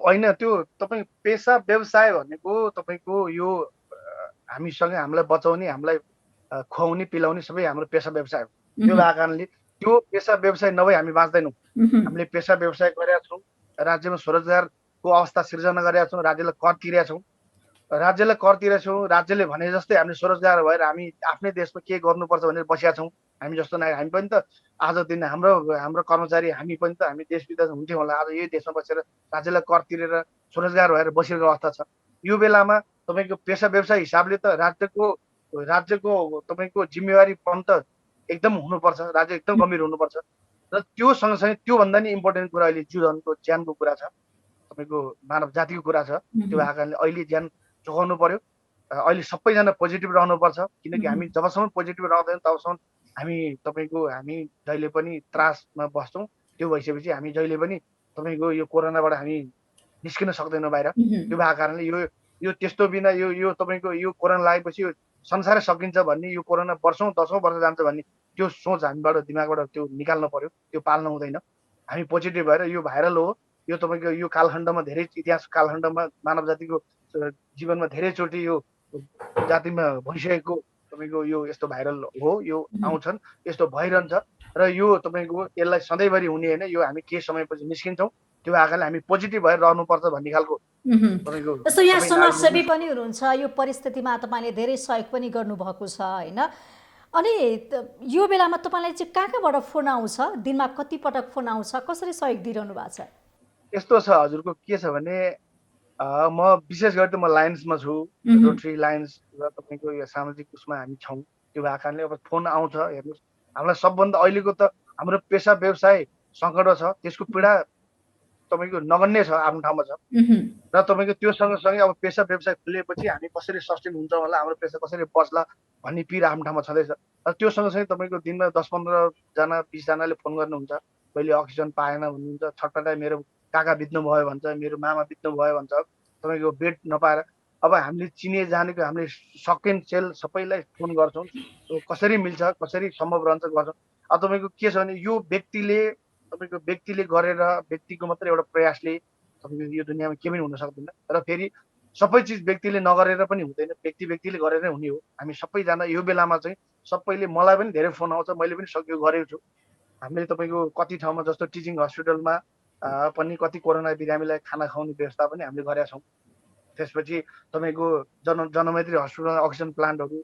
होइन, त्यो तपाईँ पेसा व्यवसाय भनेको तपाईँको यो हामीसँग हामीलाई बचाउने, हामीलाई खुवाउने पिलाउने सबै हाम्रो पेसा व्यवसाय हो। त्यो भएको कारणले त्यो पेसा व्यवसाय नभई हामी बाँच्दैनौँ। हामीले पेसा व्यवसाय गरेका छौँ, राज्यमा स्वरोजगारको अवस्था सिर्जना गरेका छौँ, राज्यलाई कर तिरेका छौँ, राज्यले भने जस्तै हामीले स्वरोजगार भएर हामी आफ्नै देशमा के गर्नुपर्छ भनेर बसेका छौँ। हामी जस्तो नागरिक हामी पनि त आज दिन हाम्रो कर्मचारी हामी पनि त हामी देश विदेश हुन्थ्यौँ होला, आज यही देशमा बसेर राज्यलाई कर तिरेर स्वरोजगार भएर बसेको अवस्था छ। यो बेलामा तपाईँको पेसा व्यवसाय हिसाबले त राज्यको तपाईँको जिम्मेवारीपन त एकदम हुनुपर्छ, राज्य एकदम गम्भीर हुनुपर्छ। र त्यो सँगसँगै त्योभन्दा नि इम्पोर्टेन्ट कुरा अहिले जीवनको ज्यानको कुरा छ, तपाईँको मानव जातिको कुरा छ। त्यो भएको कारणले अहिले ज्यान जोगाउनु पर्यो। अहिले सबैजना पोजिटिभ रहनुपर्छ, किनकि हामी जबसम्म पोजिटिभ रहँदैन तबसम्म हामी जहिले पनि त्रासमा बस्छौँ। त्यो भइसकेपछि हामी जहिले पनि तपाईँको यो कोरोनाबाट हामी निस्किन सक्दैनौँ बाहिर। त्यो भएको कारणले यो त्यस्तो बिना यो तपाईँको यो कोरोना लागेपछि यो संसारै सकिन्छ भन्ने, यो कोरोना वर्षौँ 10औँ वर्ष जान्छ भन्ने त्यो सोच हामीबाट दिमागबाट त्यो निकाल्नु पर्यो। त्यो पाल्नु हुँदैन। हामी पोजिटिभ भएर यो भाइरल हो, यो तपाईँको यो कालखण्डमा धेरै इतिहास कालखण्डमा मानव जातिको जीवनमा धेरैचोटि यो जातिमा भइसकेको तपाईँको यो यस्तो भाइरल हो, यो आउँछन्, यस्तो भइरहन्छ र यो तपाईँको यसलाई सधैँभरि हुने होइन, यो हामी केही समयपछि निस्किन्छौँ। त्यो आएकाले हामी पोजिटिभ भएर रहनुपर्छ भन्ने खालको तपाईँको। जस्तो यहाँ समाजसेवी पनि हुनुहुन्छ, यो परिस्थितिमा तपाईँले धेरै सहयोग पनि गर्नुभएको छ होइन। अनि यो बेलामा तपाईँलाई चाहिँ कहाँबाट फोन आउँछ, दिनमा कति पटक फोन आउँछ, कसरी सहयोग दिइरहनु भएको छ? यस्तो छ हजुरको, के छ भने म विशेष गरी त म लायन्समा छु, रोटरी लायन्स र तपाईँको यो सामाजिक उसमा हामी छौँ। त्यो भएको कारणले अब फोन आउँछ। हेर्नुहोस्, हामीलाई सबभन्दा अहिलेको त हाम्रो पेसा व्यवसाय सङ्कटमा छ, त्यसको पीडा तपाईँको नगन्य छ, आफ्नो ठाउँमा छ। र तपाईँको त्यो सँगसँगै अब पेसा व्यवसाय खुलेपछि हामी कसरी सस्टेन हुन्छ होला, हाम्रो पेसा कसरी बच्ला भन्ने पीडा आफ्नो ठाउँमा छँदैछ। र त्यो सँगसँगै तपाईँको दिनमा 10-15 जना 20 जनाले फोन गर्नुहुन्छ, कहिले अक्सिजन पाएन भन्नुहुन्छ, छटपटाइ मेरो काका बित्नु भयो भन्छ, मेरो मामा बित्नु भयो भन्छ, तपाईँको बेड नपाएर। अब हामीले चिने जानेको हामीले सकेन सेल सबैलाई फोन गर्छौँ, कसरी मिल्छ, कसरी सम्भव रहन्छ गर्छौँ। अब तपाईँको के छ भने यो व्यक्तिले गरेर व्यक्तिको मात्रै एउटा प्रयासले तपाईँको यो दुनियाँमा केही पनि हुन सक्दैन। र फेरि सबै चिज व्यक्तिले नगरेर पनि हुँदैन, व्यक्तिले गरेर हुने हो। हामी सबैजना यो बेलामा चाहिँ सबैले, मलाई पनि धेरै फोन आउँछ, मैले पनि सक्यो गरेको छु। हामीले तपाईँको कति ठाउँमा जस्तो टिचिङ हस्पिटलमा पनि कति कोरोना बिरामीलाई खाना खुवाउने व्यवस्था पनि हामीले गरेका छौँ। त्यसपछि तपाईँको जनमैत्री हस्पिटलमा अक्सिजन प्लान्टहरू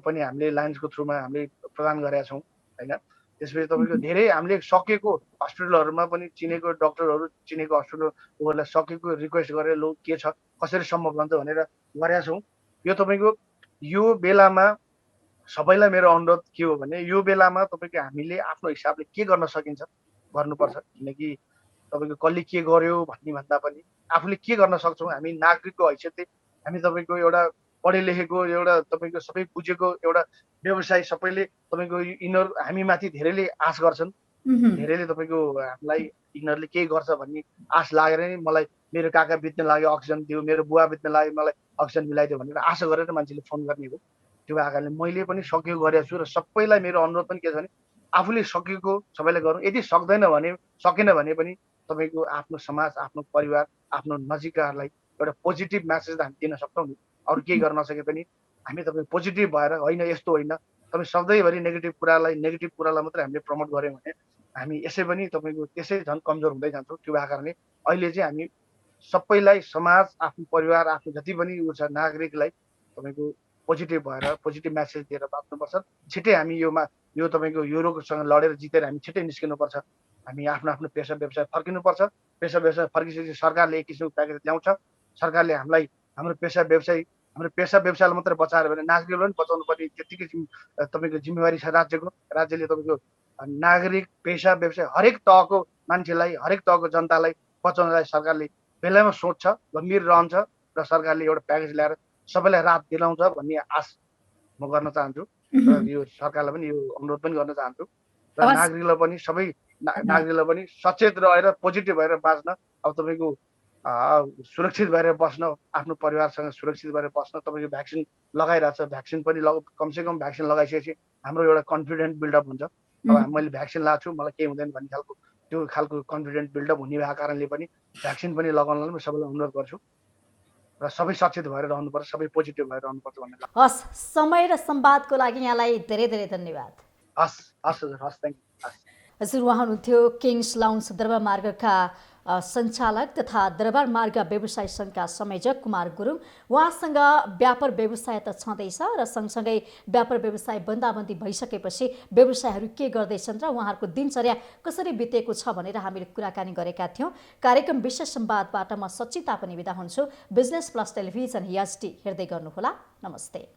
पनि हामीले लायन्सको थ्रुमा हामीले प्रदान गरेका छौँ होइन। त्यसपछि तपाईँको धेरै हामीले सकेको हस्पिटलहरूमा पनि चिनेको डक्टरहरू, चिनेको हस्पिटलहरूलाई सकेको रिक्वेस्ट गरेर लो के छ, कसरी सम्भव हुन्छ भनेर गरेका छौँ। यो तपाईँको यो बेलामा सबैलाई मेरो अनुरोध के हो भने, यो बेलामा तपाईँको हामीले आफ्नो हिसाबले के गर्न सकिन्छ गर्नुपर्छ। किनकि तपाईँको कसले के गर्यो भन्ने भन्दा पनि आफूले के गर्न सक्छौँ, हामी नागरिकको हैसियतले हामी तपाईँको एउटा पढे लेखेको, एउटा तपाईँको सबै बुझेको एउटा व्यवसाय सबैले तपाईँको यिनीहरू हामीमाथि धेरैले आश गर्छन्। धेरैले तपाईँको हामीलाई यिनीहरूले केही गर्छ भन्ने आश लागेर नै मलाई मेरो काका बित्न लाग्यो अक्सिजन दियो, मेरो बुवा बित्न लाग्यो मलाई अक्सिजन मिलाइदियो भनेर आशा गरेर मान्छेले फोन गर्ने हो। त्यो भएको कारणले मैले पनि सकेको गरेको छु र सबैलाई मेरो अनुरोध पनि के छ भने आफूले सकेको सबैले गरौँ। यदि सकेन भने पनि तपाईँको आफ्नो समाज, आफ्नो परिवार, आफ्नो नजिकहरूलाई एउटा पोजिटिभ म्यासेज त हामी दिन सक्छौँ नि। अरू केही गर्न नसके पनि हामी तपाईँ पोजिटिभ भएर होइन यस्तो होइन, तपाईँ सधैँभरि नेगेटिभ कुरालाई मात्रै हामीले प्रमोट गऱ्यौँ भने हामी यसै पनि तपाईँको त्यसै झन् कमजोर हुँदै जान्छौँ। त्यो भएको कारणले अहिले चाहिँ हामी सबैलाई, समाज, आफ्नो परिवार, आफ्नो जति पनि ऊ छ नागरिकलाई तपाईँको पोजिटिभ भएर पोजिटिभ म्यासेज दिएर बाँच्नुपर्छ। छिट्टै हामी यो तपाईँको यो रोगसँग लडेर जितेर हामी छिट्टै निस्किनुपर्छ। हामी आफ्नो पेसा व्यवसाय फर्किनुपर्छ। पेसा व्यवसाय फर्किसकेपछि सरकारले एक किसिमको प्याकेज ल्याउँछ। सरकारले हामीलाई हाम्रो पेसा व्यवसायलाई मात्रै बचाएर भने नागरिकलाई पनि बचाउनु पर्ने त्यतिकै तपाईँको जिम्मेवारी छ राज्यको। राज्यले तपाईँको नागरिक, पेसा व्यवसाय हरेक तहको मान्छेलाई, हरेक तहको जनतालाई बचाउनलाई सरकारले बेलामा सोच्छ, गम्भीर रहन्छ र सरकारले एउटा प्याकेज ल्याएर सबैलाई राहत दिलाउँछ भन्ने आश म गर्न चाहन्छु। र यो सरकारलाई पनि यो अनुरोध पनि गर्न चाहन्छु र नागरिकलाई पनि सबै नागरिकलाई पनि सचेत रहेर पोजिटिभ भएर बाँच्न। अब तपाईँको सुरक्षित भएर बस्न, आफ्नो परिवारसँग सुरक्षित भएर बस्न तपाईँको भ्याक्सिन लगाइरहेछ। भ्याक्सिन पनि कमसेकम भ्याक्सिन लगाइसकेपछि हाम्रो एउटा कन्फिडेन्ट बिल्डअप हुन्छ। अब मैले भ्याक्सिन लगाएको छु, मलाई केही हुँदैन भन्ने खालको त्यो खालको कन्फिडेन्ट बिल्डअप हुने भएको कारणले पनि भ्याक्सिन पनि लगाउनलाई म सबैलाई अनुरोध गर्छु र सबै सचेत भएर रहनुपर्छ, सबै पोजिटिभ भएर रहनुपर्छ भन्ने लाग्छ। हस्, समय र संवादको लागि यहाँलाई धेरै धेरै धन्यवाद। हस् हस् हजुर, हस्, थ्याङ्क यू। हस्। हजुर, उहाँ हुनुहुन्थ्यो किङ्स लाउन्ज दरबार मार्गका सञ्चालक तथा दरबार मार्ग व्यवसाय सङ्घका संयोजक कुमार गुरुङ। उहाँसँग व्यापार व्यवसाय त छँदैछ र सँगसँगै व्यापार व्यवसाय बन्दाबन्दी भइसकेपछि व्यवसायहरू के गर्दैछन् र उहाँहरूको दिनचर्या कसरी बितेको छ भनेर हामीले कुराकानी गरेका थियौँ। कार्यक्रम विशेष संवादबाट म सचिता पनि बिदा हुन्छु। बिजनेस प्लस टेलिभिजन HD हेर्दै गर्नुहोला। नमस्ते।